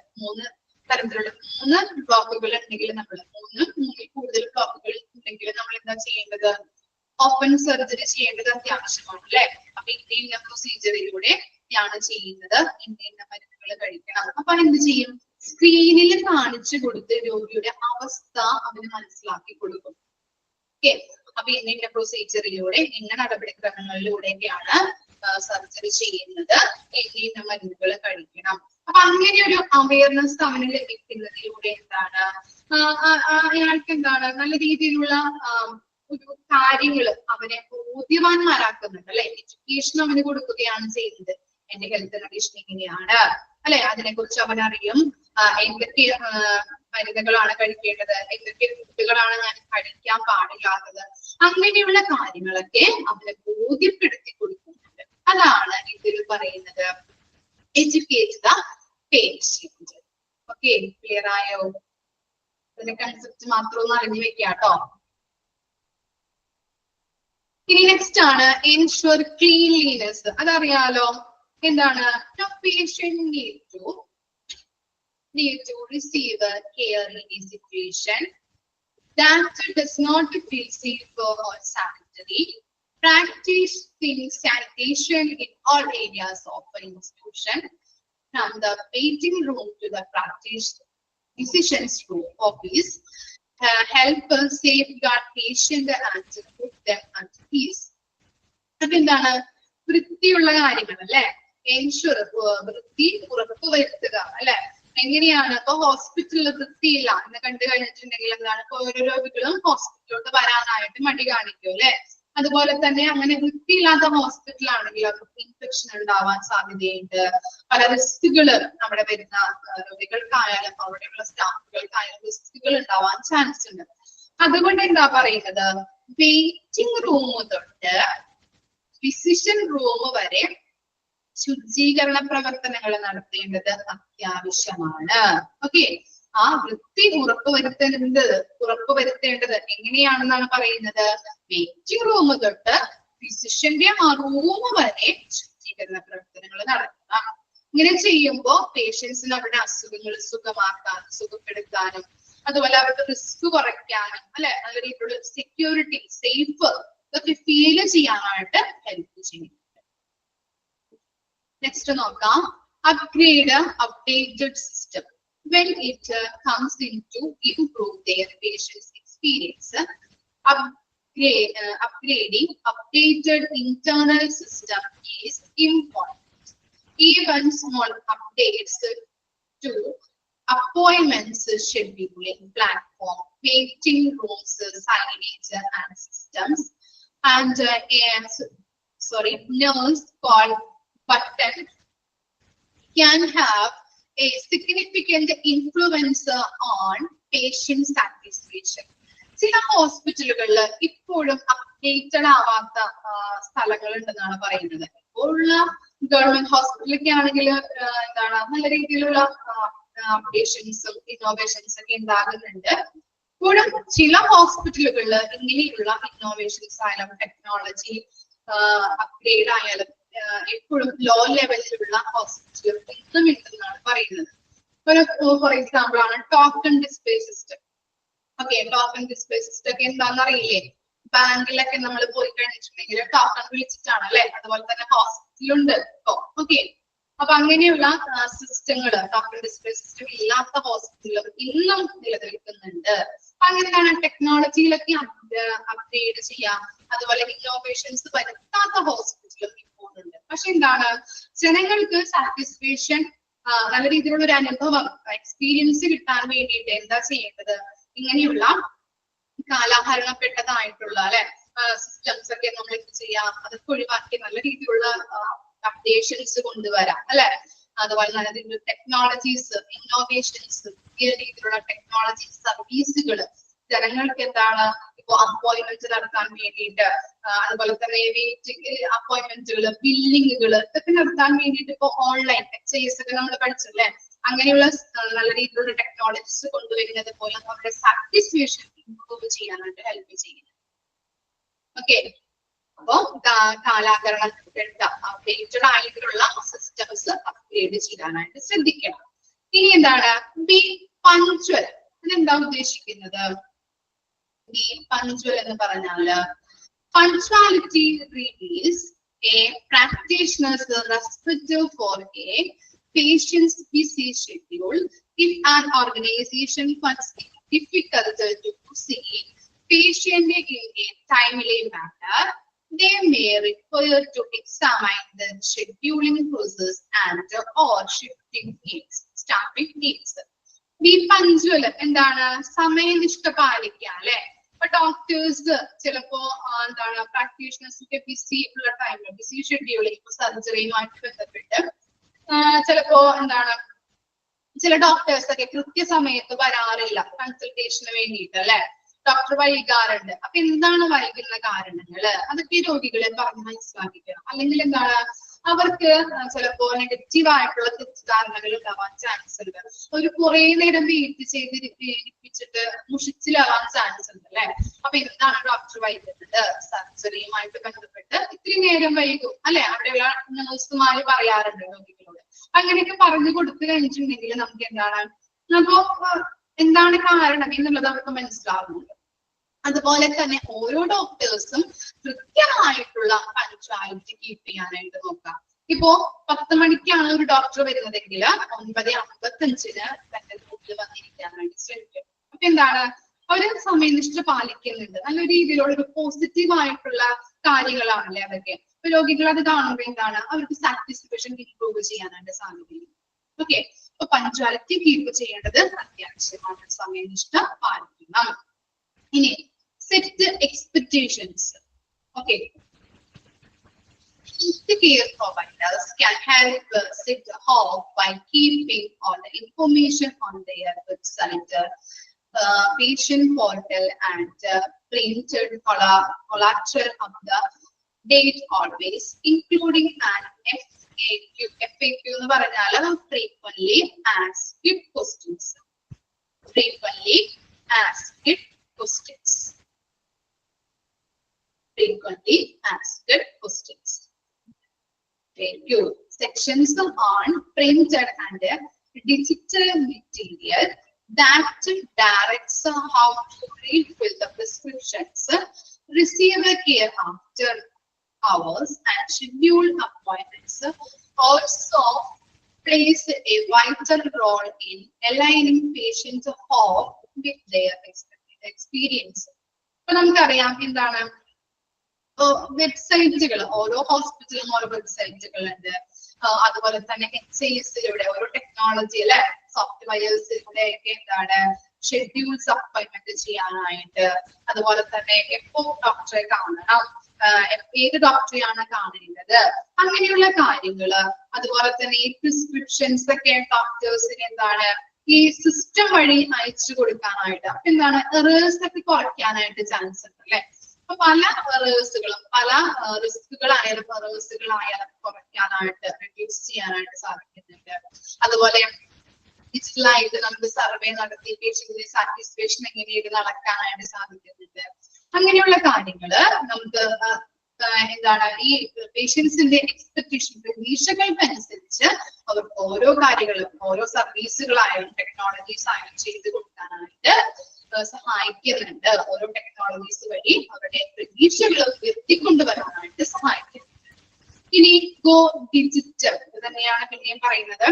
തരത്തിലുള്ള 3 ബ്ലോക്കുകൾ ഉണ്ടെങ്കിൽ നമ്മൾ 3 കൂടുതൽ ബ്ലോക്കുകൾ ഉണ്ടെങ്കിൽ നമ്മൾ എന്താ ചെയ്യേണ്ടത്? ഓപ്പൺ സർജറി ചെയ്യേണ്ടത് അത്യാവശ്യമാണ് അല്ലെ. അപ്പൊ ഇന്ന പ്രൊസീജിയറിലൂടെയാണ് ചെയ്യുന്നത്, ഇന്ന മരുന്നുകൾ കഴിക്കണം. അപ്പൊ എന്ത് ചെയ്യും? സ്ക്രീനിൽ കാണിച്ചു കൊടുത്ത് രോഗിയുടെ അവസ്ഥ അവന് മനസ്സിലാക്കി കൊടുക്കും. ഓക്കെ, അപ്പൊ ഇന്ന പ്രൊസീജിയറിലൂടെ ഇന്ന നടപടിക്രമങ്ങളിലൂടെയൊക്കെയാണ് സർജറി ചെയ്യുന്നത്, ഇന്ന മരുന്നുകൾ കഴിക്കണം. അപ്പൊ അങ്ങനെ ഒരു അവയർനെസ് അവന് ലഭിക്കുന്നതിലൂടെ എന്താണ് അയാൾക്ക് എന്താണ് നല്ല രീതിയിലുള്ള ഒരു കാര്യങ്ങൾ അവനെ ബോധ്യവാന്മാരാക്കുന്നുണ്ട് അല്ലെ. എഡ്യൂക്കേഷൻ അവന് കൊടുക്കുകയാണ് ചെയ്യുന്നത്. എന്റെ ഹെൽത്ത് കണ്ടീഷൻ ഇങ്ങനെയാണ് അല്ലെ, അതിനെ കുറിച്ച് അവനറിയും. എന്തൊക്കെ മരുന്നുകളാണ് കഴിക്കേണ്ടത്, എന്തൊക്കെ ഫുഡുകളാണ് ഞാൻ കഴിക്കാൻ പാടില്ലാത്തത്, അങ്ങനെയുള്ള കാര്യങ്ങളൊക്കെ അവനെ ബോധ്യപ്പെടുത്തി കൊടുക്കുന്നുണ്ട്. അതാണ് ഇതിൽ പറയുന്നത് educate the patient. Okay, clear ആയോ? അതിന്റെ കൺസെപ്റ്റ് മാത്രം ഒന്ന് അറിഞ്ഞു വെക്കാട്ടോ. ഇനി നെക്സ്റ്റ് ആണ് എൻഷുർ ക്ലീൻലിനെസ്. അതറിയാലോ, എന്താണ്? patient need to receive care in a situation that does not feel safe or sanitary. Practicing sanitation in all areas of an institution, from the waiting room to the practice decisions room office, help safeguard patient and put them at peace. അതെന്താണ്? വൃത്തിയുള്ള കാര്യങ്ങൾ അല്ലെ. എൻഷുർ, വൃത്തി ഉറപ്പുവരുത്തുക അല്ലെ. എങ്ങനെയാണ്? ഇപ്പൊ ഹോസ്പിറ്റലിൽ വൃത്തിയില്ല എന്ന് കണ്ടു കഴിഞ്ഞിട്ടുണ്ടെങ്കിൽ എന്താണ്? ഇപ്പൊ ഓരോ രോഗികളും ഹോസ്പിറ്റലിലോട്ട് വരാനായിട്ട് മടി കാണിക്കും അല്ലെ. അതുപോലെ തന്നെ അങ്ങനെ വൃത്തിയില്ലാത്ത ഹോസ്പിറ്റൽ ആണെങ്കിൽ അവർക്ക് ഇൻഫെക്ഷൻ ഉണ്ടാവാൻ സാധ്യതയുണ്ട്. പല റിസ്കുകള് നമ്മുടെ വരുന്ന രോഗികൾക്കായാലും അവിടെയുള്ള സ്റ്റാഫുകൾക്കായാലും റിസ്കുകൾ ഉണ്ടാവാൻ ചാൻസ് ഉണ്ട്. അതുകൊണ്ട് എന്താ പറയുന്നത്? വെയിറ്റിംഗ് റൂം തൊട്ട് ഫിസിഷ്യൻ റൂം വരെ ശുചീകരണ പ്രവർത്തനങ്ങൾ നടത്തേണ്ടത് അത്യാവശ്യമാണ്. ഓക്കെ, ആ വൃത്തി ഉറപ്പുവരുത്തേണ്ടത് എങ്ങനെയാണെന്നാണ് പറയുന്നത്? വെയിറ്റിംഗ് റൂം തൊട്ട് ഫിസിഷ്യന്റെ ആ റൂം വരെ ശുചീകരണ പ്രവർത്തനങ്ങൾ നടത്തുക. ഇങ്ങനെ ചെയ്യുമ്പോൾ പേഷ്യൻസിന് അവരുടെ അസുഖങ്ങൾ സുഖപ്പെടുത്താനും അതുപോലെ അവരുടെ റിസ്ക് കുറയ്ക്കാനും അല്ലെ, നല്ല രീതിയിലുള്ള സെക്യൂരിറ്റി, സേഫ് ഇതൊക്കെ ഫീൽ ചെയ്യാനായിട്ട് ഹെൽപ്പ് ചെയ്യും. നെക്സ്റ്റ് നോക്കാം, upgrade updated system. When it comes into improve their patients' experience, upgrading updated internal system is important. Even small updates to appointments scheduling, platform, waiting rooms, signage and systems, and nurse call button can have a significant influence on patient satisfaction. ചില ഹോസ്പിറ്റലുകളിൽ ഇപ്പോഴും അപ്ഡേറ്റഡ് ആവാത്ത സ്ഥലങ്ങൾ ഉണ്ടെന്നാണ് പറയുന്നത്. ഇപ്പോഴുള്ള ഗവൺമെന്റ് ഹോസ്പിറ്റലൊക്കെ ആണെങ്കിൽ എന്താണ് നല്ല രീതിയിലുള്ള അപ്ഡേഷൻസും ഇന്നോവേഷൻസ് ഒക്കെ ഉണ്ടാകുന്നുണ്ട്. ഇപ്പോഴും ചില ഹോസ്പിറ്റലുകളിൽ ഇങ്ങനെയുള്ള ഇന്നോവേഷൻസ് ആയാലും ടെക്നോളജി അപ്ഗ്രേഡ് ആയാലും എപ്പോഴും ലോ ലെവലിലുള്ള ഹോസ്പിറ്റലുകൾ ഇന്നും ഉണ്ടെന്നാണ് പറയുന്നത്. ഫോർ എക്സാമ്പിൾ ആണ് token display system. Okay, token display system ഒക്കെ എന്താണെന്ന് അറിയില്ലേ? ബാങ്കിലൊക്കെ നമ്മൾ പോയി കഴിഞ്ഞിട്ടുണ്ടെങ്കിൽ ടോക്കൺ വിളിച്ചിട്ടാണ് അല്ലെ. അതുപോലെ തന്നെ ഹോസ്പിറ്റലുണ്ട് ഇപ്പൊ. ഓക്കെ, അപ്പൊ അങ്ങനെയുള്ള സിസ്റ്റങ്ങൾ, ടോക്കൺ ഡിസ്പ്ലേ സിസ്റ്റം ഇല്ലാത്ത ഹോസ്പിറ്റലുകൾ ഇന്നും നിലനിൽക്കുന്നുണ്ട്. അപ്പൊ അങ്ങനെയാണ് ടെക്നോളജിയിലൊക്കെ അപ്ഗ്രേഡ് ചെയ്യാം. അതുപോലെ ഇന്നോവേഷൻസ് വരുത്താത്ത ഹോസ്പിറ്റലും ഇപ്പോഴുണ്ട്. പക്ഷെ എന്താണ്, ജനങ്ങൾക്ക് സാറ്റിസ്ഫാക്ഷൻ, നല്ല രീതിയിലുള്ള ഒരു അനുഭവം, എക്സ്പീരിയൻസ് കിട്ടാൻ വേണ്ടിയിട്ട് എന്താ ചെയ്യേണ്ടത്? ഇങ്ങനെയുള്ള കാലഹരണപ്പെട്ടതായിട്ടുള്ള അല്ലെ സിസ്റ്റംസ് ഒക്കെ നമ്മൾ എന്ത് ചെയ്യാം? അതൊക്കെ ഒഴിവാക്കി നല്ല രീതിയിലുള്ള അപ്ഡേഷൻസ് കൊണ്ടുവരാം അല്ലെ. അതുപോലെ നല്ല രീതിയിലുള്ള ടെക്നോളജീസ്, ഇന്നോവേഷൻസ്, പുതിയ രീതിയിലുള്ള ടെക്നോളജി സർവീസുകൾ ജനങ്ങൾക്ക് എന്താണ് ഇപ്പൊ അപ്പോയിന്റ്മെന്റ് നടത്താൻ വേണ്ടിയിട്ട്, അതുപോലെ തന്നെ വെയിറ്റിംഗ് അപ്പോയിന്റ്മെന്റുകൾ, ബില്ലിങ്ങുകൾ ഇതൊക്കെ നടത്താൻ വേണ്ടിയിട്ട് ഇപ്പൊ ഓൺലൈൻ HIS ഒക്കെ നമ്മൾ പഠിച്ചല്ലേ. അങ്ങനെയുള്ള നല്ല രീതിയിലുള്ള ടെക്നോളജീസ് കൊണ്ടുവരുന്നത് പോലെ അവരുടെ സാറ്റിസ്ഫാക്ഷൻ ഇംപ്രൂവ് ചെയ്യാനായിട്ട് ഹെൽപ്പ് ചെയ്യുന്നത്. ഓക്കെ, അപ്പൊ കാലാകരണപ്പെട്ട അപ്ഡേറ്റഡ് ആയിട്ടുള്ള സിസ്റ്റംസ് അപ്ഗ്രേഡ് ചെയ്യാനായിട്ട് ശ്രദ്ധിക്കണം. ഇനി എന്താണ് ബി പഞ്ച്വൽ. ഇതെന്താ ഉദ്ദേശിക്കുന്നത്? ബി പഞ്ച്വൽ എന്ന് പറഞ്ഞാല് punctuality reveals a practitioner's respect for a patient's busy schedule. If an organization finds it difficult to see patient in a timely manner, they may require to examine the scheduling process and or shifting needs, staffing needs. Be punctual എന്താണ്? സമയനിഷ്ഠ പാലിക്കുക അല്ലെ? ഇപ്പൊ ഡോക്ടേഴ്സ് ചിലപ്പോ എന്താണ് പ്രാക്ടീഷണേഴ്സിന്റെ ബിസി ഉള്ള ടൈമിൽ ബിസി ഷെഡ്യൂളിൽ ഇപ്പൊ സർജറിയുമായിട്ട് ബന്ധപ്പെട്ട് ചിലപ്പോ എന്താണ് ചില ഡോക്ടേഴ്സ് ഒക്കെ കൃത്യസമയത്ത് വരാറില്ല കൺസൾട്ടേഷന് വേണ്ടിയിട്ട് അല്ലെ? ഡോക്ടർ വൈകാറുണ്ട്. അപ്പൊ എന്താണ് വൈകുന്ന കാരണങ്ങള്? അതൊക്കെ രോഗികളെ പറഞ്ഞ് മനസ്സിലാക്കിക്കണം. അല്ലെങ്കിൽ എന്താണ് അവർക്ക് ചിലപ്പോ നെഗറ്റീവ് ആയിട്ടുള്ള തെറ്റിദ്ധാരണകൾ ഉണ്ടാവാൻ ചാൻസ് ഉണ്ട്. ഒരു കുറെ നേരം വെയിറ്റ് ചെയ്തിരിപ്പിച്ചിട്ട് മുഷിച്ചിലാവാൻ ചാൻസ് ഉണ്ട് അല്ലെ? അപ്പൊ എന്താണ് ഡോക്ടർ വൈകുന്നത്? സർജറിയുമായിട്ട് ബന്ധപ്പെട്ട് ഇത്തിരി നേരം വൈകും അല്ലെ? അവിടെയുള്ള നഴ്സുമാര് പറയാറുണ്ട് രോഗികളോട്. അങ്ങനെയൊക്കെ പറഞ്ഞു കൊടുത്തു കഴിഞ്ഞിട്ടുണ്ടെങ്കിൽ നമുക്ക് എന്താണ് അപ്പോ എന്താണ് കാരണം എന്നുള്ളത് അവർക്ക് മനസ്സിലാവുന്നുണ്ട്. അതുപോലെ തന്നെ ഓരോ ഡോക്ടേഴ്സും കൃത്യമായിട്ടുള്ള പഞ്ച്വാലിറ്റി കീപ്പ് ചെയ്യാനായിട്ട് നോക്കാം. ഇപ്പോ 10 മണിക്കാണ് ഒരു ഡോക്ടർ വരുന്നതെങ്കിൽ 9:55 തന്റെ റൂമിൽ വന്നിരിക്കാനായിട്ട് ശ്രമിക്കും. അപ്പൊ എന്താണ് അവര് സമയനിഷ്ഠ പാലിക്കുന്നുണ്ട്. നല്ല രീതിയിലുള്ള ഒരു പോസിറ്റീവ് ആയിട്ടുള്ള കാര്യങ്ങളാണല്ലേ അതൊക്കെ. ഇപ്പൊ രോഗികൾ അത് കാണുമ്പോൾ എന്താണ് അവർക്ക് സാറ്റിസ്ഫാക്ഷൻ ഇംപ്രൂവ് ചെയ്യാനായിട്ട് സാധിക്കും. ഓക്കെ, അപ്പൊ പഞ്ച്വാലിറ്റി കീപ്പ് ചെയ്യേണ്ടത് അത്യാവശ്യമാണ്. സമയനിഷ്ഠ പാലിക്കണം. ഇനി set expectations. Okay, the care providers can help set the hope by keeping all the information on their website, patient portal, and printed collateral of the date always, including an FAQ. FAQ എന്ന് പറഞ്ഞാൽ frequently asked questions. Frequently asked questions. Frequently asked questions. Thank you. Sections on printed and digital material that directs how to refill the prescriptions, receive the care after hours, and schedule appointments also plays a vital role in aligning patients' hope with their experience. ഇപ്പൊ നമുക്കറിയാം എന്താണ് വെബ്സൈറ്റുകൾ, ഓരോ ഹോസ്പിറ്റലും ഓരോ വെബ്സൈറ്റുകൾ ഉണ്ട്. അതുപോലെ തന്നെ HIS-ലൂടെ ഓരോ ടെക്നോളജി അല്ലെ സോഫ്റ്റ്വെയർസിലൂടെ ഒക്കെ എന്താണ് ഷെഡ്യൂൾസ് അപ്പോയിന്റ്മെന്റ് ചെയ്യാനായിട്ട്, അതുപോലെ തന്നെ എപ്പോ ഡോക്ടറെ കാണണം, ഏത് ഡോക്ടറെയാണ് കാണേണ്ടത്, അങ്ങനെയുള്ള കാര്യങ്ങള്. അതുപോലെ തന്നെ ഈ പ്രിസ്ക്രിപ്ഷൻസ് ഒക്കെ ഡോക്ടേഴ്സിന് എന്താണ് ഈ സിസ്റ്റം വഴി അയച്ചു കൊടുക്കാനായിട്ട്. അപ്പൊ എന്താണ് എറേഴ്സ് ഒക്കെ കുറയ്ക്കാനായിട്ട് ചാൻസ് ഉണ്ട് അല്ലെ? അപ്പൊ പല എറേഴ്സുകളും പല റിസ്കുകളായാലും എറേഴ്സുകളായാലും കുറയ്ക്കാനായിട്ട് റെഡ്യൂസ് ചെയ്യാനായിട്ട് സാധിക്കുന്നുണ്ട്. അതുപോലെ ഡിജിറ്റലായിട്ട് നമുക്ക് സർവേ നടത്തി പേഷ്യന്റിന്റെ സാറ്റിസ്ഫാക്ഷൻ എങ്ങനെയായിട്ട് നടക്കാനായിട്ട് സാധിക്കുന്നുണ്ട്. അങ്ങനെയുള്ള കാര്യങ്ങള് നമുക്ക് എന്താണ് ഈ പേഷ്യൻസിന്റെ എക്സ്പെക്ടേഷൻ പ്രതീക്ഷകൾക്കനുസരിച്ച് അവർക്ക് ഓരോ കാര്യങ്ങളും ഓരോ സർവീസുകളായാലും ടെക്നോളജീസ് ആയാലും ചെയ്തു കൊടുക്കാനായിട്ട് സഹായിക്കുന്നുണ്ട്. ഓരോ ടെക്നോളജീസ് വഴി അവരുടെ പ്രതീക്ഷകൾ ഉയർത്തിക്കൊണ്ടുവരാനായിട്ട് സഹായിക്കുന്നുണ്ട്. ഇനി ഗോ ഡിജിറ്റൽ തന്നെയാണ് പിന്നെയും പറയുന്നത്.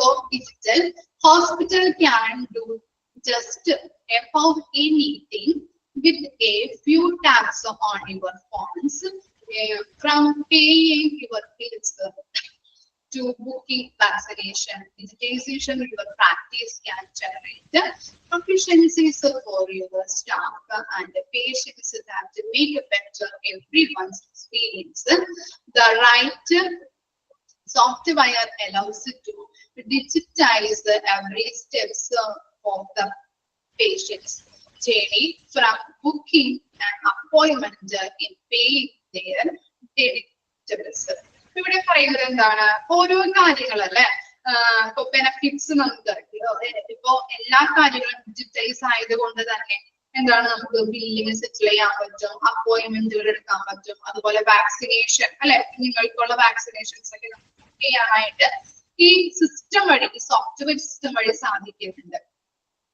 Go digital. Hospital can do just about anything with a few taps on your phones, from paying your bills to booking vaccination. Digitization of your practice can generate proficiencies for your staff and the patients that make better everyone's experience. The right software allows to digitize every steps of the patient's journey, from booking an appointment in paying their deductibles. ഇവിടെ പറയുന്നത് എന്താണ് ഓരോ കാര്യങ്ങളല്ലേ ഇപ്പൊ ബെനഫിറ്റ്സ് നമുക്ക് ഇപ്പോ എല്ലാ കാര്യങ്ങളും ഡിജിറ്റൈസ് ആയതുകൊണ്ട് തന്നെ എന്താണ് നമുക്ക് ബില്ലിങ് സെറ്റിൽ ചെയ്യാൻ പറ്റും, അപ്പോയിന്റ്മെന്റുകൾ എടുക്കാൻ പറ്റും. അതുപോലെ വാക്സിനേഷൻ അല്ലെ, നിങ്ങൾക്കുള്ള വാക്സിനേഷൻസ് ഒക്കെ ചെയ്യാനായിട്ട് ഈ സിസ്റ്റം വഴി, ഈ സോഫ്റ്റ്വെയർ സിസ്റ്റം വഴി സാധിക്കുന്നുണ്ട്.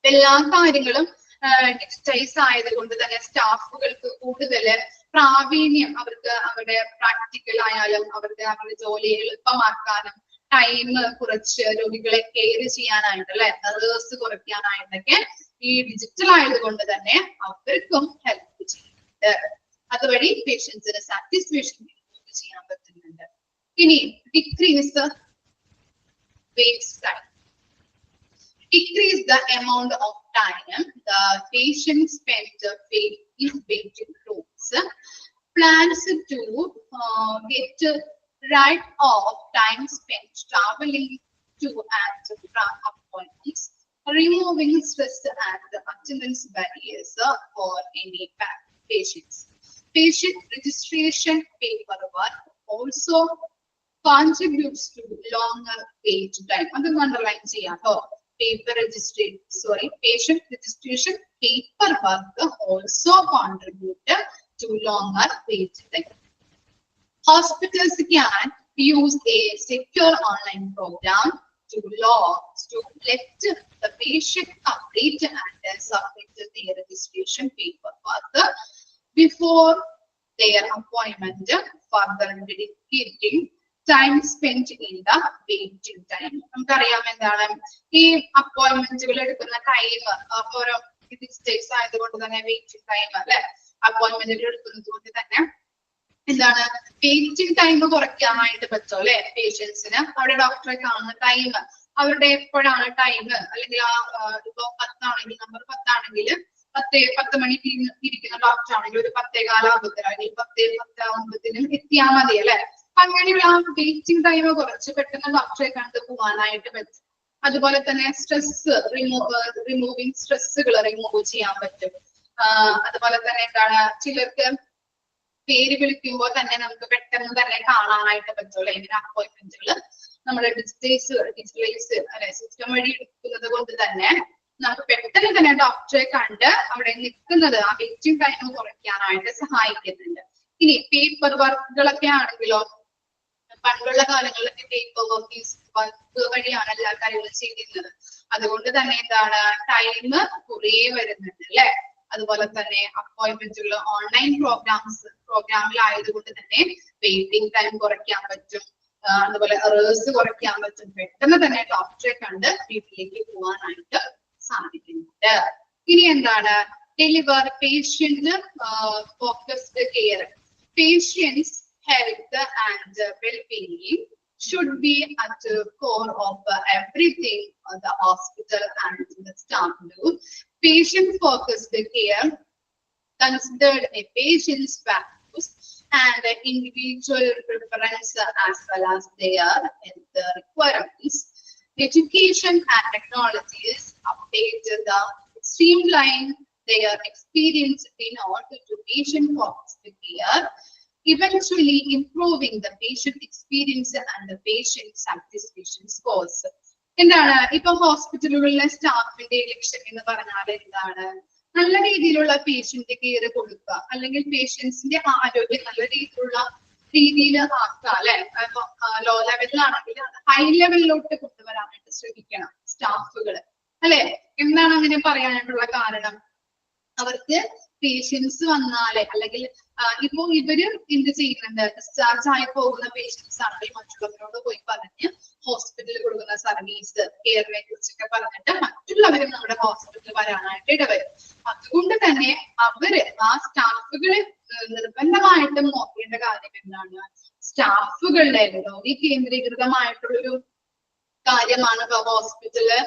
എല്ലാ കാര്യങ്ങളും ഡിജിറ്റൈസ് ആയതുകൊണ്ട് തന്നെ സ്റ്റാഫുകൾക്ക് കൂടുതൽ പ്രാവീണ്യം, അവർക്ക് അവരുടെ പ്രാക്ടിക്കൽ ആയാലും അവരുടെ ജോലി എളുപ്പമാക്കാനും ടൈം കുറച്ച് രോഗികളെ കെയർ ചെയ്യാനായിട്ട് അല്ലെ, നഴ്സ് കുറയ്ക്കാനായിട്ടൊക്കെ ഈ ഡിജിറ്റൽ ആയതുകൊണ്ട് തന്നെ അവർക്കും ഹെൽപ്പ് ചെയ്യുന്നുണ്ട്. അതുവഴി പേഷ്യൻസിന് സാറ്റിസ്ഫാക്ഷൻ ചെയ്യാൻ പറ്റുന്നുണ്ട്. ഇനി decrease waste time. Decrease the amount of time the patient spent in waiting rooms. Plans to get rid of time spent traveling to and from appointments, removing stress and attendance barriers for any patients. Patient registration paperwork also contributes to longer wait time. And underline cheyato. Patient registration paperwork also contribute to longer wait time. Hospitals can use a secure online program to let the patient complete and submit their registration paperwork before their appointment, further dedicating time spent in the waiting time. നമുക്കറിയാം എന്താണ് ഈ അപ്പോയിന്റ്മെന്റുകൾ എടുക്കുന്ന ടൈം ഓരോ ഡിജിറ്റൈസ് ആയതുകൊണ്ട് തന്നെ വെയിറ്റിംഗ് ടൈം അല്ലെ, അപ്പോയിന്റ്മെന്റുകൾ എടുക്കുന്നത് കൊണ്ട് തന്നെ എന്താണ് വെയിറ്റിംഗ് ടൈം കുറയ്ക്കാനായിട്ട് പറ്റും അല്ലെ. പേഷ്യൻസിന് അവിടെ ഡോക്ടറെ കാണുന്ന ടൈം, അവരുടെ എപ്പോഴാണ് ടൈം, അല്ലെങ്കിൽ ഇപ്പൊ 10 ആണെങ്കിൽ നമ്പർ 10 ആണെങ്കിൽ 10 മണിക്ക് ഇരിക്കുന്ന ഡോക്ടർ ആണെങ്കിൽ ഒരു 10:15 അല്ലെങ്കിൽ 10:10 എത്തിയാൽ മതി അല്ലെ. അങ്ങനെയുള്ള ആ വെയിറ്റിംഗ് ടൈം കുറച്ച് പെട്ടെന്ന് ഡോക്ടറെ കണ്ടു പോകാനായിട്ട് പറ്റും. അതുപോലെ തന്നെ സ്ട്രെസ് റിമൂവിങ് സ്ട്രെസ്സുകൾ റിമൂവ് ചെയ്യാൻ പറ്റും. അതുപോലെ തന്നെ എന്താണ് ചിലർക്ക് പേര് വിളിക്കുമ്പോൾ തന്നെ നമുക്ക് പെട്ടെന്ന് തന്നെ കാണാനായിട്ട് പറ്റുമല്ലോ. ഇങ്ങനെ അപ്പോയിന്റ്മെന്റുകൾ നമ്മുടെ ഡിജിറ്റലൈസ് അല്ലെ സിസ്റ്റം വഴി എടുക്കുന്നത് കൊണ്ട് തന്നെ നമുക്ക് പെട്ടെന്ന് തന്നെ ഡോക്ടറെ കണ്ട് അവിടെ നിൽക്കുന്നത് ആ വെയിറ്റിംഗ് ടൈം കുറയ്ക്കാനായിട്ട് സഹായിക്കുന്നുണ്ട്. ഇനി പേപ്പർ വർക്കുകളൊക്കെ ആണെങ്കിലോ, പണ്ടുള്ള കാലങ്ങളിലൊക്കെ പേപ്പർ വർക്ക് വഴിയാണ് എല്ലാ കാര്യങ്ങളും ചെയ്തിരുന്നത്. അതുകൊണ്ട് തന്നെ എന്താണ് ടൈം കുറേ വരുന്നുണ്ട് അല്ലെ. അതുപോലെ തന്നെ അപ്പോയിന്റ്മെന്റുകൾ ഓൺലൈൻ പ്രോഗ്രാമിലായതുകൊണ്ട് തന്നെ വെയിറ്റിംഗ് ടൈം കുറയ്ക്കാൻ പറ്റും. അതുപോലെ എറേഴ്സ് കുറയ്ക്കാൻ പറ്റും. പെട്ടെന്ന് തന്നെ ഡോക്ടറെ കണ്ട് വീട്ടിലേക്ക് പോകാനായിട്ട് സാധിക്കുന്നുണ്ട്. ഇനി എന്താണ് deliver patient focused care. Patients health and well-being should be at the core of everything the hospital and the staff do. Patient-focused care considered a patient's values and individual preference as well as their health requirements. Education and technologies update the streamline their experience in order to patient-focused care, eventually improving the patient experience and the patient satisfaction scores. എന്താണ് ഇപ്പൊ ഹോസ്പിറ്റലുകളിലെ സ്റ്റാഫിന്റെ ലക്ഷ്യം എന്ന് പറഞ്ഞാൽ എന്താണ്? നല്ല രീതിയിലുള്ള പേഷ്യന്റ് കെയർ കൊടുക്കുക, അല്ലെങ്കിൽ പേഷ്യൻസിന്റെ ആരോഗ്യം നല്ല രീതിയിൽ ആക്കുക അല്ലെ. ലോ ലെവലിലാണെങ്കിൽ അത് ഹൈ ലെവലിലോട്ട് കൊണ്ടുവരാനായിട്ട് ശ്രമിക്കണം സ്റ്റാഫുകൾ അല്ലെ. എന്താണ് അങ്ങനെ പറയാനായിട്ടുള്ള കാരണം? അവർക്ക് പേഷ്യൻസ് വന്നാല്, അല്ലെങ്കിൽ ഇപ്പൊ ഇവര് എന്ത് ചെയ്യുന്നുണ്ട്, ഡിസ്ചാർജ് ആയി പോകുന്ന പേഷ്യൻസ് ആണെങ്കിൽ മറ്റുള്ളവരോട് പോയി പറഞ്ഞ് ഹോസ്പിറ്റലിൽ കൊടുക്കുന്ന സർവീസ് കെയറിനെ കുറിച്ചൊക്കെ പറഞ്ഞിട്ട് മറ്റുള്ളവരും നമ്മുടെ ഹോസ്പിറ്റലിൽ വരാനായിട്ട് ഇടവരും. അതുകൊണ്ട് തന്നെ അവര് ആ സ്റ്റാഫുകളെ നിർബന്ധമായിട്ടും നോക്കേണ്ട കാര്യം എന്താണ്? സ്റ്റാഫുകളുടെ രോഗി കേന്ദ്രീകൃതമായിട്ടുള്ളൊരു കാര്യമാണ് ഹോസ്പിറ്റല്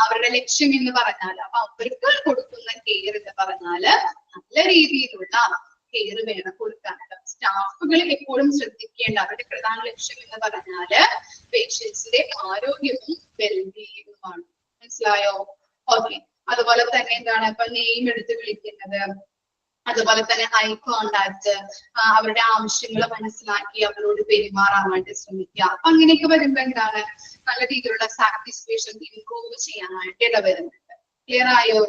അവരുടെ ലക്ഷ്യം എന്ന് പറഞ്ഞാല്. അപ്പൊ അവർക്ക് കൊടുക്കുന്ന കെയർ എന്ന് പറഞ്ഞാല് നല്ല രീതിയിലുള്ള കെയർ വേണം കൊടുക്കാനായിട്ട്. സ്റ്റാഫുകൾ എപ്പോഴും ശ്രദ്ധിക്കേണ്ട അവരുടെ പ്രധാന ലക്ഷ്യം എന്ന് പറഞ്ഞാല് പേഷ്യൻസിന്റെ ആരോഗ്യവും വെൽബീയിങ്ങുമാണ്. മനസ്സിലായോ? ഓക്കെ. അതുപോലെ തന്നെ എന്താണ് ഇപ്പൊ നെയിം എടുത്ത് വിളിക്കുന്നത്, അതുപോലെ തന്നെ ഐ കോണ്ടാക്ട്, അവരുടെ ആവശ്യങ്ങൾ മനസ്സിലാക്കി അവരോട് പെരുമാറാനായിട്ട് ശ്രമിക്കുക. അപ്പൊ അങ്ങനെയൊക്കെ വരുമ്പോ എന്താണ് നല്ല രീതിയിലുള്ള സാറ്റിസ്ഫാക്ഷൻ ഇംപ്രൂവ് ചെയ്യാനായിട്ട് ഇടവരുന്നുണ്ട്. ക്ലിയർ ആയോ?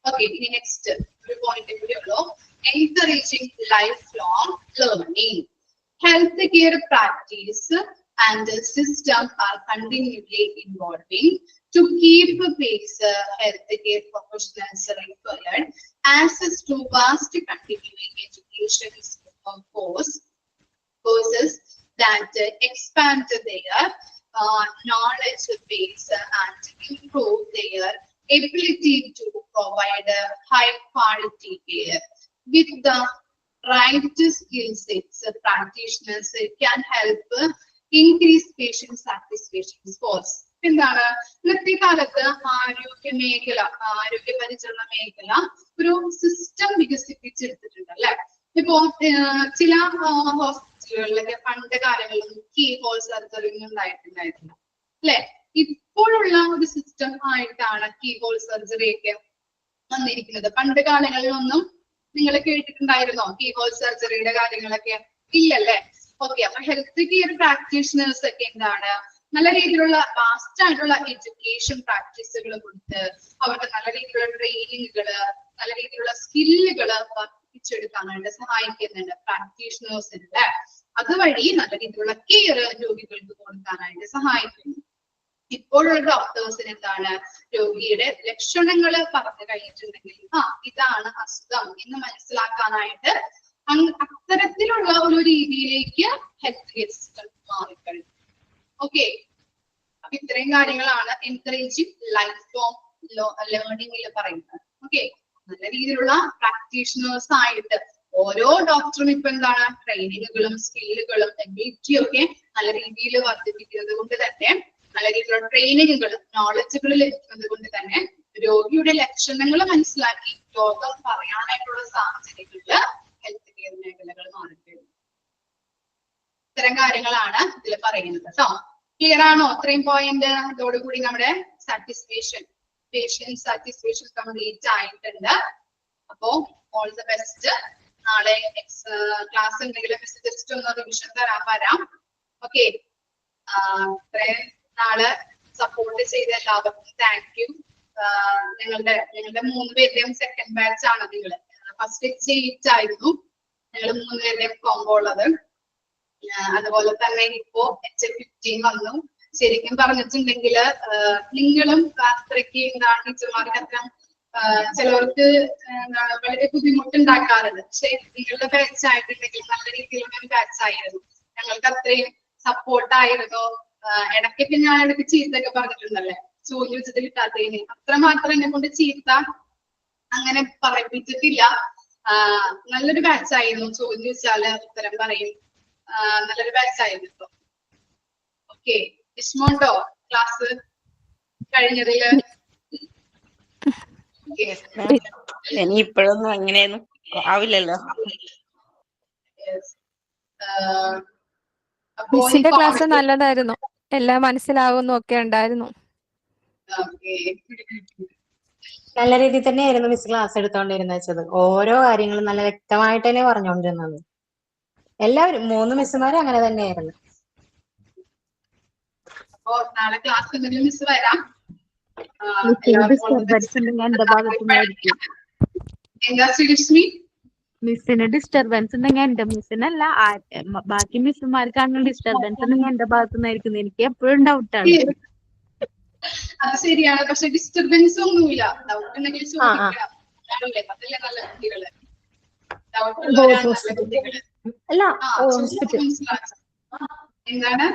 ഓക്കെ. ഇനി നെക്സ്റ്റ് ഒരു പോയിന്റ് കൂടി ഉള്ളൂ. Encouraging life long learning. Healthcare practice and the system are continually evolving to keep pace. Healthcare professionals required access to vast continuing education courses that expand their knowledge base and improve their ability to provide high quality care. With the right skill sets, practitioners can help increase patient satisfaction scores. എന്താണ് ഇന്നത്തെ കാലത്ത് ആരോഗ്യ പരിചരണ മേഖല ഒരു സിസ്റ്റം വികസിപ്പിച്ചെടുത്തിട്ടുണ്ട് അല്ലെ. ഇപ്പോ ചില ഹോസ്പിറ്റലുകളിലൊക്കെ പണ്ട് കാലങ്ങളിലൊന്നും കീ ഹോൾ സർജറി ഒന്നും ഉണ്ടായിട്ടുണ്ടായിരുന്നില്ല അല്ലെ. ഇപ്പോഴുള്ള ഒരു സിസ്റ്റം ആയിട്ടാണ് കീ ഹോൾ സർജറി ഒക്കെ വന്നിരിക്കുന്നത്. പണ്ട് കാലങ്ങളിലൊന്നും നിങ്ങൾ കേട്ടിട്ടുണ്ടായിരുന്നോ കീ ഹോൾ സർജറിയുടെ കാര്യങ്ങളൊക്കെ? ഇല്ലല്ലേ. ഓക്കെ, അപ്പൊ ഹെൽത്ത് കെയർ പ്രാക്ടീഷണേഴ്സ് ഒക്കെ എന്താണ് നല്ല രീതിയിലുള്ള വാസ്റ്റ് ആയിട്ടുള്ള എഡ്യൂക്കേഷൻ പ്രാക്ടീസുകൾ കൊടുത്ത് അവർക്ക് നല്ല രീതിയിലുള്ള ട്രെയിനിങ്ങുകള് നല്ല രീതിയിലുള്ള സ്കില്ലുകള് വർദ്ധിപ്പിച്ചെടുക്കാനായിട്ട് സഹായിക്കുന്നുണ്ട് പ്രാക്ടീഷണേഴ്സിന്റെ. അതുവഴി നല്ല രീതിയിലുള്ള കെയർ രോഗികൾക്ക് കൊടുക്കാനായിട്ട് സഹായിക്കുന്നു. ഇപ്പോഴുള്ള ഡോക്ടേഴ്സിന് എന്താണ് രോഗിയുടെ ലക്ഷണങ്ങൾ പറഞ്ഞു കഴിഞ്ഞിട്ടുണ്ടെങ്കിൽ ഇതാണ് അസുഖം എന്ന് മനസ്സിലാക്കാനായിട്ട് അത്തരത്തിലുള്ള ഒരു രീതിയിലേക്ക് ഹെൽത്ത് കെയർ സിസ്റ്റം മാറിക്കഴിഞ്ഞു. ഓക്കെ, അപ്പൊ ഇത്രയും കാര്യങ്ങളാണ് എൻകറേജിങ് ലൈഫ് ലോങ് ലേണിംഗിൽ പറയുന്നത്. ഓക്കെ, നല്ല രീതിയിലുള്ള പ്രാക്ടീഷണേഴ്സ് ആയിട്ട് ഓരോ ഡോക്ടറും ഇപ്പൊ എന്താണ് ട്രെയിനിങ്ങുകളും സ്കില്ലുകളും എബിലിറ്റിയും ഒക്കെ നല്ല രീതിയിൽ വർദ്ധിപ്പിക്കുന്നത് കൊണ്ട് തന്നെ നല്ല രീതിയിലുള്ള ട്രെയിനിങ്ങുകൾ നോളജുകൾ ലഭിക്കുന്നത് കൊണ്ട് തന്നെ രോഗിയുടെ ലക്ഷണങ്ങൾ മനസ്സിലാക്കി രോഗം പറയാനായിട്ടുള്ള സാഹചര്യങ്ങളില് ഹെൽത്ത് കെയർ മേഖലകൾ മാറിക്കഴിഞ്ഞു. ഇത്തരം കാര്യങ്ങളാണ് ഇതിൽ പറയുന്നത് കേട്ടോ. ക്ലിയർ ആണോ? ഇത്രയും പോയിന്റ് ഇതോടുകൂടി നമ്മുടെ സാറ്റിസ്ഫാക്ഷൻ പേഷ്യന്റ് സാറ്റിസ്ഫാക്ഷൻ കംപ്ലീറ്റ് ആയിട്ടുണ്ട്. അപ്പോ ഓൾ ദ ബെസ്റ്റ്. നാളെ ക്ലാസ് ഉണ്ടെങ്കിൽ ജസ്റ്റ് ഒന്ന് റിവിഷൻ തരാൻ വരാം. ഓക്കെ, ഇത്രയും നാളെ സപ്പോർട്ട് ചെയ്ത എല്ലാവർക്കും താങ്ക് യു. നിങ്ങളുടെ 3 പേരുടെയും സെക്കൻഡ് ബാച്ച് ആണ്. നിങ്ങൾ ഫസ്റ്റ് H8 ആയിരുന്നു നിങ്ങൾ 3 പേരുടെയും കോംബോ ഉള്ളത്. അതുപോലെ തന്നെ ഇപ്പോ H15 വന്നു. ശരിക്കും പറഞ്ഞിട്ടുണ്ടെങ്കിൽ നിങ്ങളും അത്രയ്ക്ക് എന്താണ് ടീച്ചർമാർക്ക് അത്ര ചിലവർക്ക് വളരെ ബുദ്ധിമുട്ടുണ്ടാക്കാറുണ്ട്. പക്ഷെ നിങ്ങളുടെ ബാച്ച് ആയിട്ടുണ്ടെങ്കിൽ നല്ല രീതിയിലുള്ള ഒരു ബാച്ച് ആയിരുന്നു. ഞങ്ങൾക്ക് അത്രയും സപ്പോർട്ടായിരുന്നു. ഇടയ്ക്കൊക്കെ ഞാൻ ഇടയ്ക്ക് ചീത്തൊക്കെ പറഞ്ഞിട്ടുണ്ടല്ലേ, ചോദ്യം വെച്ചിട്ട് കിട്ടാത്തതിന്. അത്രമാത്രം എന്നെ കൊണ്ട് ചീത്ത അങ്ങനെ പറയിപ്പിച്ചിട്ടില്ല. നല്ലൊരു ബാച്ച് ആയിരുന്നു. ചോദ്യം ചോദിച്ചാല് ഉത്തരം പറയും. നല്ലൊരു ബാച്ച് ആയിരുന്നു ഇപ്പൊ. ഓക്കെ, വിഷമമുണ്ടോ ക്ലാസ് കഴിഞ്ഞതില്? ഇനി ഇപ്പോഴൊന്നും അങ്ങനെയൊന്നും ആവില്ലല്ലോ. മിസ്സിന്റെ ക്ലാസ് നല്ലതായിരുന്നു, എല്ലാം മനസ്സിലാവുന്നു ഒക്കെ ഉണ്ടായിരുന്നു. നല്ല രീതിയിൽ തന്നെയായിരുന്നു മിസ് ക്ലാസ് എടുത്തോണ്ടിരുന്നത് വെച്ചത്. ഓരോ കാര്യങ്ങളും നല്ല വ്യക്തമായിട്ട് തന്നെ പറഞ്ഞുകൊണ്ടിരുന്നത്. എല്ലാവരും 3 മിസ്സുമാരും അങ്ങനെ തന്നെയായിരുന്നു. അപ്പോ നാളെ ക്ലാസ് എന്തെങ്കിലും മിസ് വരാം. എന്റെ ഭാഗത്തുനിന്നായിരിക്കും. എന്താ ശ്രീലക്ഷ്മി? മിസ്സിന് ഡിസ്റ്റർബൻസ് ഉണ്ടെങ്കിൽ എന്റെ മിസ്സിനല്ല, ബാക്കി മിസ്സുമാർക്കാണെങ്കിൽ ഡിസ്റ്റർബൻസ് ഉണ്ടെങ്കിൽ എന്റെ ഭാഗത്തുനിന്നായിരിക്കും. എനിക്ക് എപ്പോഴും ഡൗട്ടാണ്. അത് ശരിയാണ്. പക്ഷെ ഡിസ്റ്റർബൻസ് ഒന്നുമില്ല. ഡൗട്ട് ഉണ്ടെങ്കിൽ ചോദിക്കാം. അതല്ലേ നല്ല കുട്ടികള്. ഡൗട്ട് ഉള്ളവരാണ് നല്ല കുട്ടികള്. എന്താണ്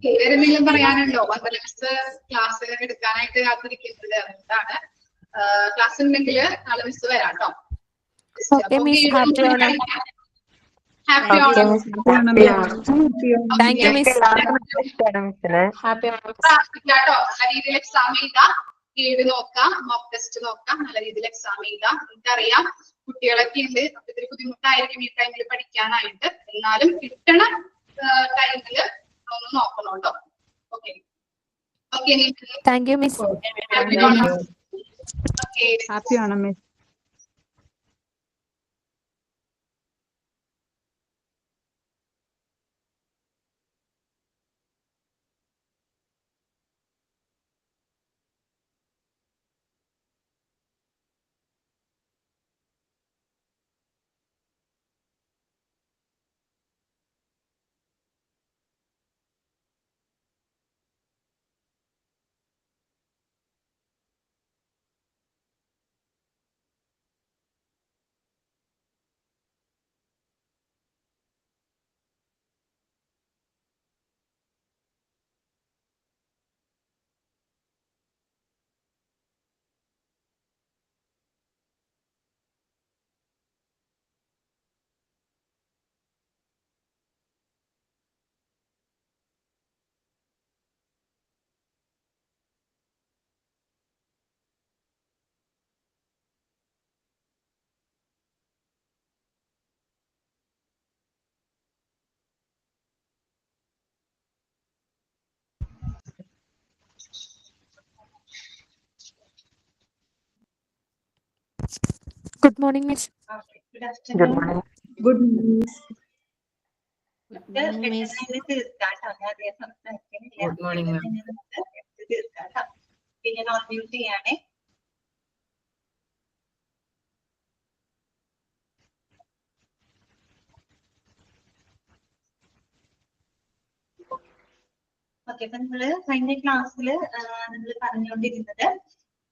വേറെ എന്തെങ്കിലും പറയാനുണ്ടോ? വന്ദന മിസ് ക്ലാസ് എടുക്കാനായിട്ട് കാത്തിരിക്കുന്നത്. അതുകൊണ്ടാണ് ക്ലാസ് ഉണ്ടെങ്കിൽ നാളെ മിസ് വരാം കേട്ടോ. Happy Onam. Thank you miss. പ്രാർത്ഥിക്കാട്ടോ. നല്ല രീതിയിൽ എക്സാം എഴുതാം. ഗൈഡ് നോക്കാം, മോക്ക് ടെസ്റ്റ് നോക്കാം. നല്ല രീതിയിൽ എക്സാം എഴുതാം. എനിക്കറിയാം കുട്ടികളൊക്കെ ഉണ്ട്, ഇത്തിരി ബുദ്ധിമുട്ടായിരിക്കും ഈ ടൈമിൽ പഠിക്കാനായിട്ട്. എന്നാലും കിട്ടണ ടൈമില് ഒന്ന് നോക്കണം കേട്ടോ. Okay okay. Thank you miss. Happy Onam miss. Good morning miss. Good good afternoon. Morning. Good തീർക്കാട്ടോ, ഞാൻ അധികം സംസാരിക്കുന്നില്ല. Good morning ma'am. നമുക്ക് തീർക്കാട്ടോ. പിന്നെ നോൺ മ്യൂട്ട് ചെയ്യാണേ. ഓക്കെ, അപ്പൊ നമ്മള് കഴിഞ്ഞ ക്ലാസ്സിൽ നമ്മൾ പറഞ്ഞുകൊണ്ടിരുന്നത്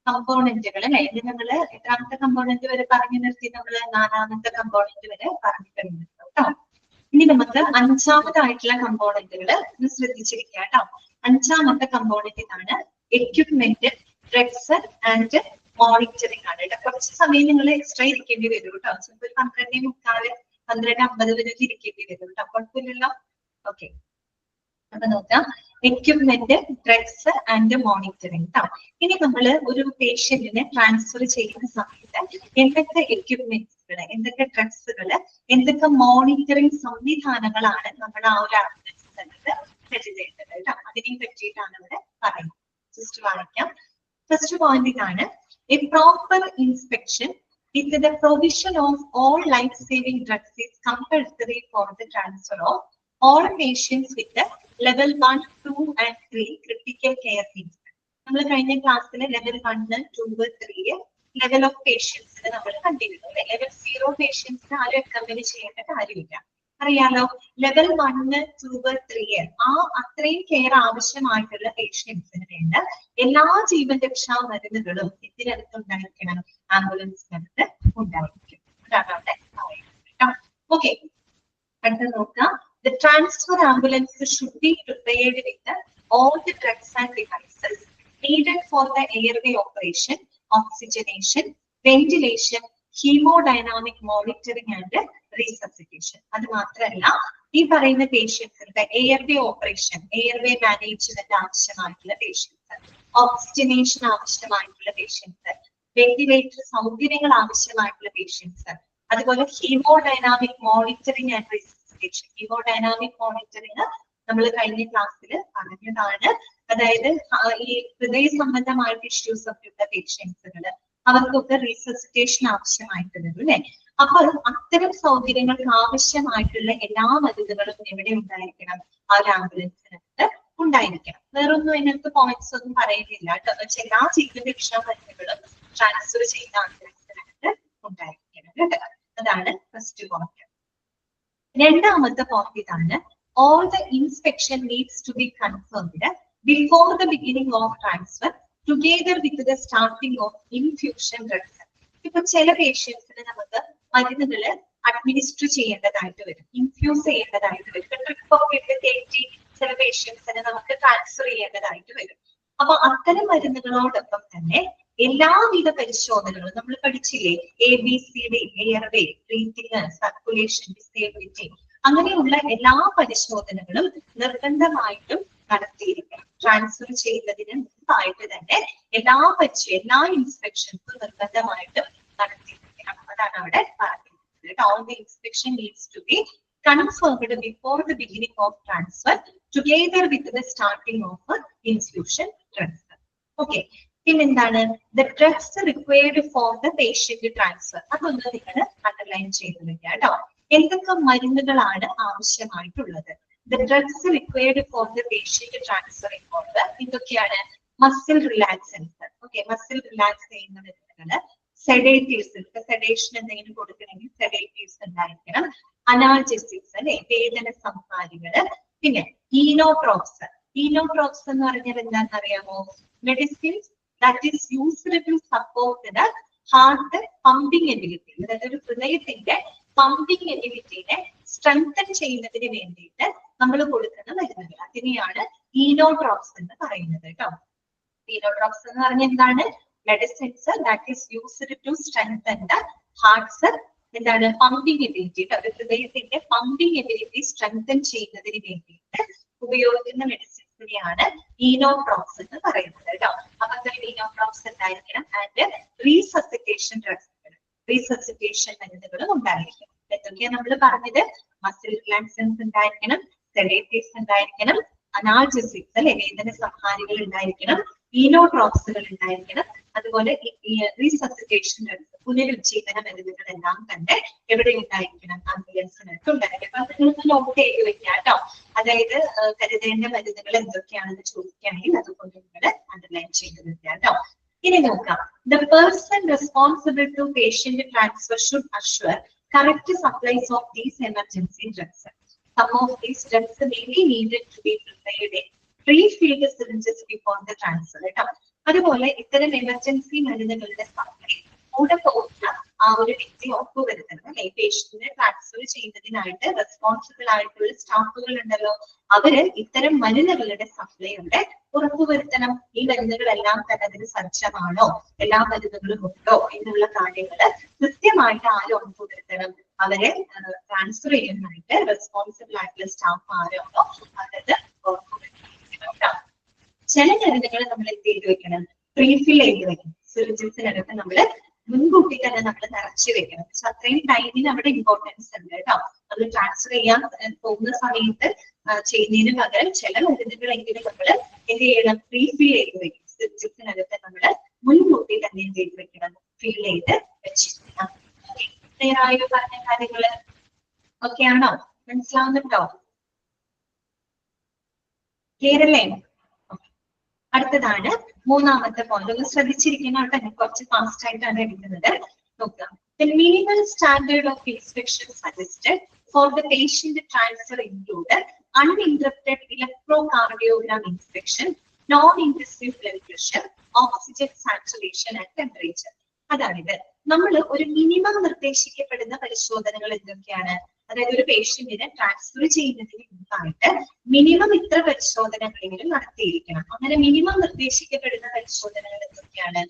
കമ്പോണന്റുകൾ അല്ലെ. ഇത് നമ്മള് എത്രാമത്തെ കമ്പോണന്റ് വരെ പറഞ്ഞു നിർത്തി? നമ്മള് 4ാമത്തെ കമ്പോണന്റ് വരെ പറഞ്ഞു കഴിഞ്ഞു കേട്ടോ. ഇനി നമുക്ക് 5ാമതായിട്ടുള്ള കമ്പോണന്റുകൾ ശ്രദ്ധിച്ചിരിക്കുക കേട്ടോ. 5ാമത്തെ കമ്പോണന്റ് ഇതാണ്, എക്യുപ്മെന്റ്, ഡ്രഗ്സ് ആൻഡ് മോണിറ്ററിംഗ് ആണ് കേട്ടോ. കുറച്ച് സമയം നിങ്ങൾ എക്സ്ട്രാ ഇരിക്കേണ്ടി വരും കേട്ടോ. ചിലപ്പോൾ 12:45, 12:50 വരെ ഇരിക്കേണ്ടി വരും കേട്ടോ. കുഴപ്പമില്ലല്ലോ. ഓക്കെ, അപ്പൊ നോക്കാം, എക്യുപ്മെന്റ്, ഡ്രഗ്സ് ആൻഡ് മോണിറ്ററിംഗ് ട്ടോ. ഇനി നമ്മൾ ഒരു പേഷ്യന്റിനെ ട്രാൻസ്ഫർ ചെയ്യുന്ന സമയത്ത് എന്തൊക്കെ എക്യുപ്മെന്റ്സുകള്, എന്തൊക്കെ ഡ്രഗ്സുകള്, എന്തൊക്കെ മോണിറ്ററിംഗ് സംവിധാനങ്ങളാണ് നമ്മൾ ആ ഒരു ആംബുലൻസ് സെറ്റ് ചെയ്യേണ്ടത് കേട്ടോ. അതിനെ പറ്റിയിട്ടാണ് ഇവിടെ പറയുന്നത്. ജസ്റ്റ് വായിക്കാം. ഫസ്റ്റ് പോയിന്റ് ഇതാണ്, A proper inspection with the provision of all life saving drugs is compulsory for the transfer of all patients with the level 1, 2 and 3 critical care needs. നമ്മൾ കഴിഞ്ഞ ക്ലാസ്സിൽ ലെവൽ 1, 2, 3 ലെവൽ ഓഫ് പേഷ്യൻസിന് നമ്മൾ കണ്ടിരുന്നു. ലെവൽ 0 പേഷ്യൻസിന് ആരും അക്കമ്പനി ചെയ്യേണ്ട കാര്യമില്ല, അറിയാലോ. ലെവൽ 1, 2, 3 ആ അത്രയും കെയർ ആവശ്യമായിട്ടുള്ള പേഷ്യൻസിന് വേണ്ട എല്ലാ ജീവൻ രക്ഷാ മരുന്നുകളും ഇതിനകത്ത് ഉണ്ടായിരിക്കണം, ആംബുലൻസിനകത്ത് ഉണ്ടായിരിക്കും. അതാണ് അവിടെ പറയുന്നത്. ഓക്കെ, അടുത്ത നോക്കാം. The transfer ambulance should be prepared with all the drugs and devices needed for the airway operation, oxygenation, ventilation, hemodynamic monitoring and resuscitation. അത് മാത്രമല്ല, ഈ പറയുന്ന പേഷ്യൻസിന്റെ എയർവേ ഓപ്പറേഷൻ, എയർവേ മാനേജ്മെന്റ് ആവശ്യമായിട്ടുള്ള പേഷ്യൻസ്, ഓക്സിജനേഷൻ ആവശ്യമായിട്ടുള്ള പേഷ്യൻസ്, വെന്റിലേറ്റർ സൗകര്യങ്ങൾ ആവശ്യമായിട്ടുള്ള പേഷ്യൻസ്, അതുപോലെ haemodynamic monitoring and resuscitation. Haemodynamic monitoring നമ്മൾ കഴിഞ്ഞ ക്ലാസ്സിൽ പറഞ്ഞതാണ്. അതായത് ഈ ഹൃദയ സംബന്ധമായിട്ട് ഇഷ്യൂസ് ഒക്കെ ഉള്ള പേഷ്യൻസുകള്, അവർക്കൊക്കെ റീസസിറ്റേഷൻ ആവശ്യമായിട്ട് വരും അല്ലെ. അപ്പൊ അത്തരം സൗകര്യങ്ങൾക്ക് ആവശ്യമായിട്ടുള്ള എല്ലാ മരുന്നുകളും എവിടെ ഉണ്ടായിരിക്കണം? ആ ഒരു ആംബുലൻസിനകത്ത് ഉണ്ടായിരിക്കണം. വേറൊന്നും അതിനകത്ത് പോയിന്റ്സ് ഒന്നും പറയുന്നില്ല കേട്ടോ. എല്ലാ ജീവൻ രക്ഷാ മരുന്നുകളും ട്രാൻസ്ഫർ ചെയ്യുന്ന ആംബുലൻസിനകത്ത് ഉണ്ടായിരിക്കണം കേട്ടോ. അതാണ് ഫസ്റ്റ് പോയിന്റ്. രണ്ടാമത്തെ പോയിന്റ് ഇതാണ്, all the inspection needs to be confirmed before the beginning of transfer together with the starting of infusion drugs. ഇപ്പൊ ചില പേഷ്യൻസിന് നമുക്ക് മരുന്നുകള് അഡ്മിനിസ്റ്റർ ചെയ്യേണ്ടതായിട്ട് വരും, ഇൻഫ്യൂസ് ചെയ്യേണ്ടതായിട്ട് വരും. ട്രിപ്പ് ഒക്കെ ഇട്ട് കയറ്റി ചില പേഷ്യൻസിന് നമുക്ക് ട്രാൻസ്ഫർ ചെയ്യേണ്ടതായിട്ട് വരും. അപ്പൊ അത്തരം മരുന്നുകളോടൊപ്പം തന്നെ എല്ലാവിധ പരിശോധനകളും നമ്മൾ പഠിച്ചില്ലേ, ABCD, airway, breathing, circulation, disability, അങ്ങനെയുള്ള എല്ലാ പരിശോധനകളും നിർബന്ധമായിട്ടും നടത്തിയിരിക്കണം. ട്രാൻസ്ഫർ ചെയ്യുന്നതിന് മുമ്പായിട്ട് തന്നെ എല്ലാ ഇൻസ്പെക്ഷൻസും നിർബന്ധമായിട്ടും നടത്തിയിരിക്കണം. അതാണ് അവിടെ പറയുന്നത്. All the inspection needs to be confirmed before the beginning of transfer together with the starting of infusion drugs. Okay. പിന്നെന്താണ്? The drugs required for the patient transfer. അതൊന്ന് നിങ്ങൾ അണ്ടർലൈൻ ചെയ്ത് വെക്കുക കേട്ടോ. എന്തൊക്കെ മരുന്നുകളാണ് ആവശ്യമായിട്ടുള്ളത്? The drugs required for the patient transfer involve എന്തൊക്കെയാണ്? Muscle relaxants. Okay, muscle relax ചെയ്യുന്ന മരുന്നുകള്, സെഡേറ്റീവ്സ്, സെഡേഷൻ എന്തെങ്കിലും കൊടുക്കണമെങ്കിൽ സെഡേറ്റീവ്സ് ഉണ്ടായിരിക്കണം, അനാൾജെസിക്സ് അല്ലെ, വേദന സംഹാരികള്, പിന്നെ ഈനോട്രോപ്സ്. ഈനോട്രോപ്സ് എന്ന് പറഞ്ഞാൽ എന്താണെന്ന് അറിയാമോ? Medicines that is used to support the heart pumping ability. അതായത് ഒരു ഹൃദയത്തിന്റെ പമ്പിംഗ് എബിലിറ്റിനെ സ്ട്രെങ്തൻ ചെയ്യുന്നതിന് വേണ്ടിയിട്ട് നമ്മൾ കൊടുക്കുന്ന മരുന്നുകൾ, അതിനെയാണ് ഈനോട്രോപ്സ് എന്ന് പറയുന്നത് കേട്ടോ. ഈനോട്രോപ്സ് എന്ന് പറഞ്ഞാൽ എന്താണ്? Medicines that is used to strengthen the hearts, എന്താണ്? പമ്പിംഗ് എബിലിറ്റി, ഒരു ഹൃദയത്തിന്റെ പമ്പിംഗ് എബിലിറ്റി സ്ട്രെങ്തൻ ചെയ്യുന്നതിന് വേണ്ടിയിട്ട് ഉപയോഗിക്കുന്ന മെഡിസിൻസിനെയാണ് ഈനോട്രോപ്സ് എന്ന് പറയുന്നത് കേട്ടോ. അപ്പൊ ഈനോട്രോപ്സ് ഉണ്ടായിരിക്കണം. ആൻഡ് റീസസിറ്റേഷൻ ഡ്രഗ്സുകൾ, റീസസിറ്റേഷൻ മരുന്നുകളും ഉണ്ടായിരിക്കണം. എന്തൊക്കെയാ നമ്മൾ പറഞ്ഞത്? മസിൽ റിലാക്സൻസ് ഉണ്ടായിരിക്കണം, സെഡേറ്റീവ്സ് ഉണ്ടായിരിക്കണം, അനാൾജെസിക്സ് അല്ലെ, വേദന സംഹാരികൾ ഉണ്ടായിരിക്കണം, ഈനോട്രോപ്സുകൾ ഉണ്ടായിരിക്കണം, അതുപോലെ റീസസിറ്റേഷൻ ഡ്രഗ്സ്, പുനരുജ്ജീവന മരുന്നുകളെല്ലാം തന്നെ എവിടെ ഉണ്ടായിരിക്കണം? ആംബുലൻസിനകത്ത് ഉണ്ടായിരിക്കും. അപ്പൊ നിങ്ങൾക്ക് നോട്ട് ചെയ്ത് വെക്കാം കേട്ടോ. അതായത് കരുതേണ്ട മരുന്നുകൾ എന്തൊക്കെയാണെന്ന് ചോദിക്കുകയാണെങ്കിൽ അതുകൊണ്ട് നിങ്ങൾ അണ്ടർലൈൻ ചെയ്ത് വെക്കാം കേട്ടോ. ഇനി നോക്കാം. The person responsible to patient transfer should assure correct supplies of these emergency drugs. Some of these drugs may be needed to be prepared in pre-filled syringes before the transfer. അതുപോലെ ഇത്തരം എമർജൻസി മരുന്നുകളുടെ സപ്ലൈ കൂടെ പോകുന്ന ആ ഒരു വ്യക്തി ഉറപ്പുവരുത്തണം അല്ലെ. പേഷ്യന്റിനെ ട്രാൻസ്ഫർ ചെയ്യുന്നതിനായിട്ട് റെസ്പോൺസിബിൾ ആയിട്ടുള്ള സ്റ്റാഫുകൾ ഉണ്ടല്ലോ, അവര് ഇത്തരം മരുന്നുകളുടെ സപ്ലൈയുടെ ഉറപ്പുവരുത്തണം. ഈ മരുന്നുകളെല്ലാം തന്നെ അതിന് സജ്ജമാണോ, എല്ലാ മരുന്നുകളും ഉണ്ടോ എന്നുള്ള കാര്യങ്ങള് കൃത്യമായിട്ട് ആരും ഉറപ്പുവരുത്തണം. അവരെ ട്രാൻസ്ഫർ ചെയ്യാനായിട്ട് റെസ്പോൺസിബിൾ ആയിട്ടുള്ള സ്റ്റാഫ് ആരാണോ അവരത് ഉറപ്പുവരുത്തണം. ചില മരുന്നുകൾ നമ്മൾ എന്ത് ചെയ്ത് വെക്കണം? റീഫിൽ ചെയ്ത് വെക്കണം. സിറിഞ്ചസിനകത്ത് നമ്മള് മുൻകൂട്ടി തന്നെ നമ്മൾ നിറച്ചു വെക്കണം. പക്ഷെ അത്രയും ടൈമിന് അവിടെ ഇമ്പോർട്ടൻസ് ഉണ്ട് കേട്ടോ. അത് ട്രാൻസ്ഫർ ചെയ്യാൻ പോകുന്ന സമയത്ത് ചെയ്യുന്നതിന് പകരം ചില മരുന്നുകളെങ്കിലും നമ്മൾ എന്ത് ചെയ്യണം? റീഫിൽ ചെയ്ത് വെക്കണം. സിറിഞ്ചസിനകത്ത് നമ്മള് മുൻകൂട്ടി തന്നെ എന്ത് ചെയ്ത് വെക്കണം? ഫിൽ ചെയ്ത് വെച്ചിരിക്കണം. ക്ലിയറായോ പറഞ്ഞ കാര്യങ്ങള്? ഓക്കെ ആണോ? മനസ്സിലാവുന്നുണ്ടോ? ക്ലിയർ അല്ലേ? അടുത്തതാണ് മൂന്നാമത്തെ പോയിന്റ്. ഒന്ന് ശ്രദ്ധിച്ചിരിക്കുന്ന കേട്ടോ, കുറച്ച് ഫാസ്റ്റ് ആയിട്ടാണ് എടുക്കുന്നത്. നോക്കാം. The minimal standard of inspection suggested for the patient transfer include uninterrupted electrocardiogram inspection, non-invasive blood pressure, oxygen saturation and temperature. അതായത് നമ്മൾ ഒരു മിനിമം നിർദ്ദേശിക്കപ്പെടുന്ന പരിശോധനകൾ എന്തൊക്കെയാണ്? അതായത് ഒരു പേഷ്യന്റിനെ ട്രാൻസ്ഫർ ചെയ്യുന്നതിന് മുമ്പായിട്ട് മിനിമം ഇത്ര പരിശോധനകളെങ്കിലും നടത്തിയിരിക്കണം. അങ്ങനെ മിനിമം നിർദ്ദേശിക്കപ്പെടുന്ന പരിശോധനകൾ എന്തൊക്കെയാണ്?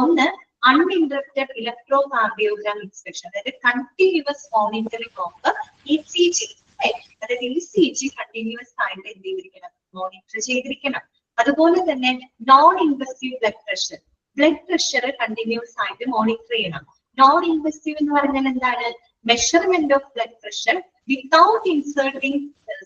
ഒന്ന്, അൺഇൻറ്ററപ്റ്റഡ് ഇലക്ട്രോകാർഡിയോഗ്രാം ഇൻസ്പെക്ഷൻ, അതായത് കണ്ടിന്യൂസ് മോണിറ്ററിംഗ് ഓഫ് ECG. അതായത് ECG കണ്ടിന്യൂസ് ആയിട്ട് എന്ത് ചെയ്തിരിക്കണം? മോണിറ്റർ ചെയ്തിരിക്കണം. അതുപോലെ തന്നെ non invasive blood pressure continuous ആയിട്ട് മോണിറ്റർ ചെയ്യണം. നോൺ ഇൻവെസീവ് എന്ന് പറഞ്ഞാൽ എന്താണ്? Measurement of blood pressure without inserting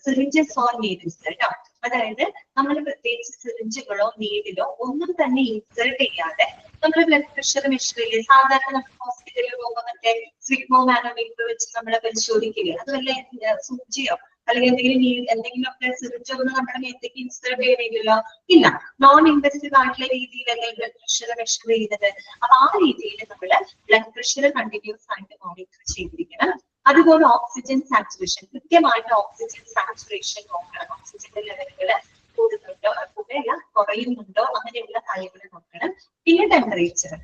syringes or needles കേട്ടോ. അതായത് നമ്മൾ പ്രത്യേകിച്ച് സിറിഞ്ചുകളോ നീഡിലോ ഒന്നും തന്നെ ഇൻസേർട്ട് ചെയ്യാതെ നമ്മൾ ബ്ലഡ് പ്രഷർ മെഷർ ചെയ്യില്ലേ? സാധാരണ നമ്മൾ ഹോസ്പിറ്റലിൽ പോകുമ്പോൾ മറ്റേ സ്വിഗ്മോ മാനോമീറ്റർ വെച്ച് നമ്മളെ പരിശോധിക്കില്ലേ? അതുമല്ല സൂചിയോ അല്ലെങ്കിൽ എന്തെങ്കിലും ഒക്കെ സിറിഞ്ചോ ഒന്നും നമ്മുടെ മേത്തേക്ക് ഇൻസേർട്ട് ചെയ്യണില്ലല്ലോ. ഇല്ല, നോൺ ഇൻവെസീവ് ആയിട്ടുള്ള രീതിയിലല്ലേ ബ്ലഡ് പ്രഷർ മെഷർ ചെയ്യുന്നത്. അപ്പൊ ആ രീതിയിൽ നമ്മൾ ബ്ലഡ് പ്രഷർ കണ്ടിന്യൂസ് ആയിട്ട് മോണിറ്റർ ചെയ്തിരിക്കണം. അതുപോലെ ഓക്സിജൻ സാച്ചുറേഷൻ, കൃത്യമായിട്ട് ഓക്സിജൻ സാച്ചുറേഷൻ നോക്കണം. ഓക്സിജന്റെ ലെവലുകൾ കൂടുന്നുണ്ടോ, കൂടെയല്ല കുറയുന്നുണ്ടോ, അങ്ങനെയുള്ള കാര്യങ്ങൾ നോക്കണം. പിന്നെ ടെമ്പറേച്ചർ,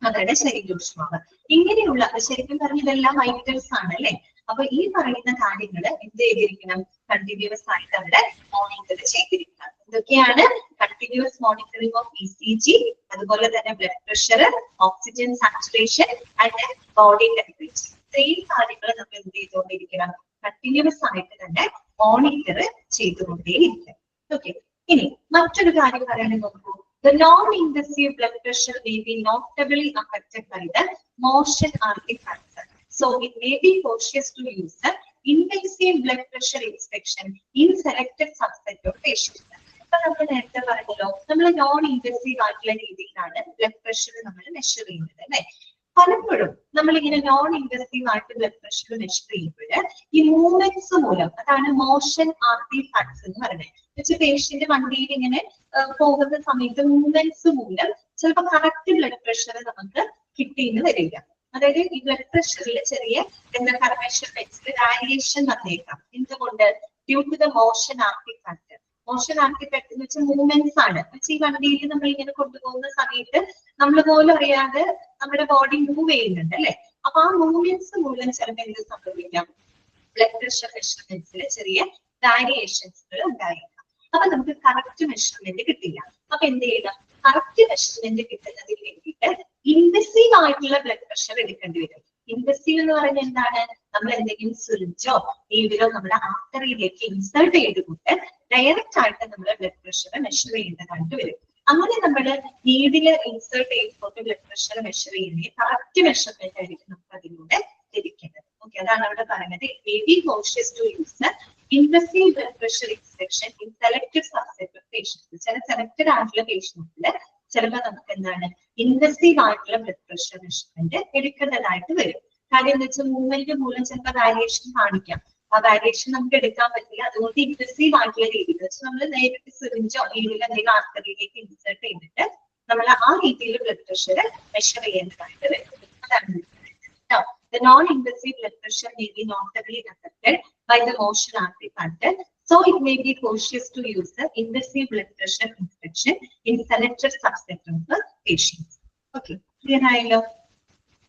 അതായത് ശരീരോഷ്മാവ്, ഇങ്ങനെയുള്ള ശരിക്കും പറഞ്ഞ ഇതെല്ലാം വൈറ്റൽസ് ആണ് അല്ലെ. അപ്പൊ ഈ പറയുന്ന കാര്യങ്ങള് എന്ത് ചെയ്തിരിക്കണം? കണ്ടിന്യൂസ് ആയിട്ട് അവിടെ മോണിറ്റർ ചെയ്തിരിക്കണം. ഇതൊക്കെയാണ് കണ്ടിന്യൂസ് മോണിറ്ററിംഗ് ഓഫ് ECG, അതുപോലെ തന്നെ blood pressure, oxygen saturation and body temperature. ഇത്രയും കാര്യങ്ങൾ നമ്മൾ എന്ത് ചെയ്തുകൊണ്ടിരിക്കണം? കണ്ടിന്യൂസ് ആയിട്ട് തന്നെ മോണിറ്റർ ചെയ്തുകൊണ്ടേയിരിക്കണം. ഓക്കെ. ഇനി മറ്റൊരു കാര്യം പറയുകയാണെങ്കിൽ നോക്കൂ. The non-invasive blood pressure may be notably affected by the motion artifacts. So it may be cautious to use the invasive blood pressure inspection in selected subset of patients. അപ്പൊ നമ്മൾ നേരത്തെ പറഞ്ഞല്ലോ, നമ്മൾ നോൺ ഇൻവെസീവ് ആയിട്ടുള്ള രീതിയിലാണ് ബ്ലഡ് പ്രഷർ നമ്മൾ മെഷർ ചെയ്യുന്നത് അല്ലെ. പലപ്പോഴും നമ്മളിങ്ങനെ നോൺ ഇൻവെസീവ് ആയിട്ട് ബ്ലഡ് പ്രഷർ മെഷർ ചെയ്യുമ്പോൾ ഈ മൂവ്മെന്റ്സ് മൂലം, അതാണ് മോഷൻ ആർട്ടിഫാക്ട്സ് എന്ന് പറയുന്നത്. പേഷ്യന്റ് വണ്ടിയിൽ ഇങ്ങനെ പോകുന്ന സമയത്ത് മൂവ്മെന്റ്സ് മൂലം ചിലപ്പോൾ കറക്റ്റ് ബ്ലഡ് പ്രഷർ നമുക്ക് കിട്ടിയെന്ന് വരില്ല. അതായത് ഈ ബ്ലഡ് പ്രഷറിൽ ചെറിയ എന്താ മെഷർമെന്റ്സിൽ വാരിയേഷൻ വന്നേക്കാം. എന്തുകൊണ്ട്? Due to the motion artifact. Motion artifact എന്ന് വെച്ചാൽ മൂവ്മെന്റ്സ് ആണ്. ഈ വണ്ടിയിൽ നമ്മൾ ഇങ്ങനെ കൊണ്ടുപോകുന്ന സമയത്ത് നമ്മൾ പോലും അറിയാതെ നമ്മുടെ ബോഡി മൂവ് ചെയ്യുന്നുണ്ട് അല്ലെ. അപ്പൊ ആ മൂവ്മെന്റ്സ് മൂലം ചിലപ്പോൾ എന്ത് സംഭവിക്കാം? ബ്ലഡ് പ്രഷർ മെഷർമെന്റ്സിൽ ചെറിയ വാരിയേഷൻസുകൾ ഉണ്ടായേക്കാം. അപ്പൊ നമുക്ക് കറക്റ്റ് മെഷർമെന്റ് കിട്ടില്ല. അപ്പൊ എന്ത് ചെയ്യണം? കറക്റ്റ് മെഷർമെന്റ് കിട്ടുന്നതിന് വേണ്ടിയിട്ട് ഇൻവെസീവ് ആയിട്ടുള്ള ബ്ലഡ് പ്രഷർ എടുക്കേണ്ടി വരും. ഇൻവെസീവ് എന്ന് പറയുന്നത് എന്താണ്? നമ്മൾ എന്തെങ്കിലും സിറിഞ്ചോ നീഡിലോ നമ്മുടെ ആർട്ടറിയിലേക്ക് ഇൻസേർട്ട് ചെയ്തുകൊണ്ട് ഡയറക്റ്റ് ആയിട്ട് നമ്മൾ ബ്ലഡ് പ്രഷർ മെഷർ ചെയ്യേണ്ടതായിട്ട് വരും. അങ്ങനെ നമ്മൾ നീഡില് ഇൻസേർട്ട് ചെയ്തുകൊണ്ട് ബ്ലഡ് പ്രഷർ മെഷർ ചെയ്യുന്ന കറക്റ്റ് മെഷർമെന്റ് ആയിരിക്കും നമുക്ക് അതിലൂടെ ലഭിക്കുന്നത്. ഓക്കെ, അതാണ് അവിടെ പറയുന്നത്. May be cautious to use the invasive blood pressure inspection in selected subset of patients. ചില സെലക്ടഡ് ആയിട്ടുള്ള പേഷ്യൻസിൽ ചിലപ്പോൾ നമുക്ക് എന്താണ് ഇൻവെസീവ് ആയിട്ടുള്ള ബ്ലഡ് പ്രഷർ മെഷർമെന്റ് എടുക്കേണ്ടതായിട്ട് വരും. കാര്യം എന്ന് വെച്ചാൽ മൂവ്മെന്റ് മൂലം ചിലപ്പോൾ വാരിയേഷൻ കാണിക്കാം. ആ വാരിയേഷൻ നമുക്ക് എടുക്കാൻ പറ്റില്ല. അതുകൊണ്ട് ഇൻവെസീവ് ആയിട്ടുള്ള രീതിയിൽ വെച്ചാൽ നമ്മൾ നേരിട്ട് സിറിഞ്ചോ അല്ലെങ്കിൽ എന്തെങ്കിലും ആർട്ടറിയിലേക്ക് ഇൻസേർട്ട് ചെയ്തിട്ട് നമ്മൾ ആ രീതിയിൽ ബ്ലഡ് പ്രഷർ മെഷർ ചെയ്യേണ്ടതായിട്ട് വരും. അതാണ്. The non-invasive blood pressure may be notably affected by the motion artifact, so it may be cautious to use the invasive blood pressure inspection in selected subset of patients. Okay, clear ആയല്ലോ?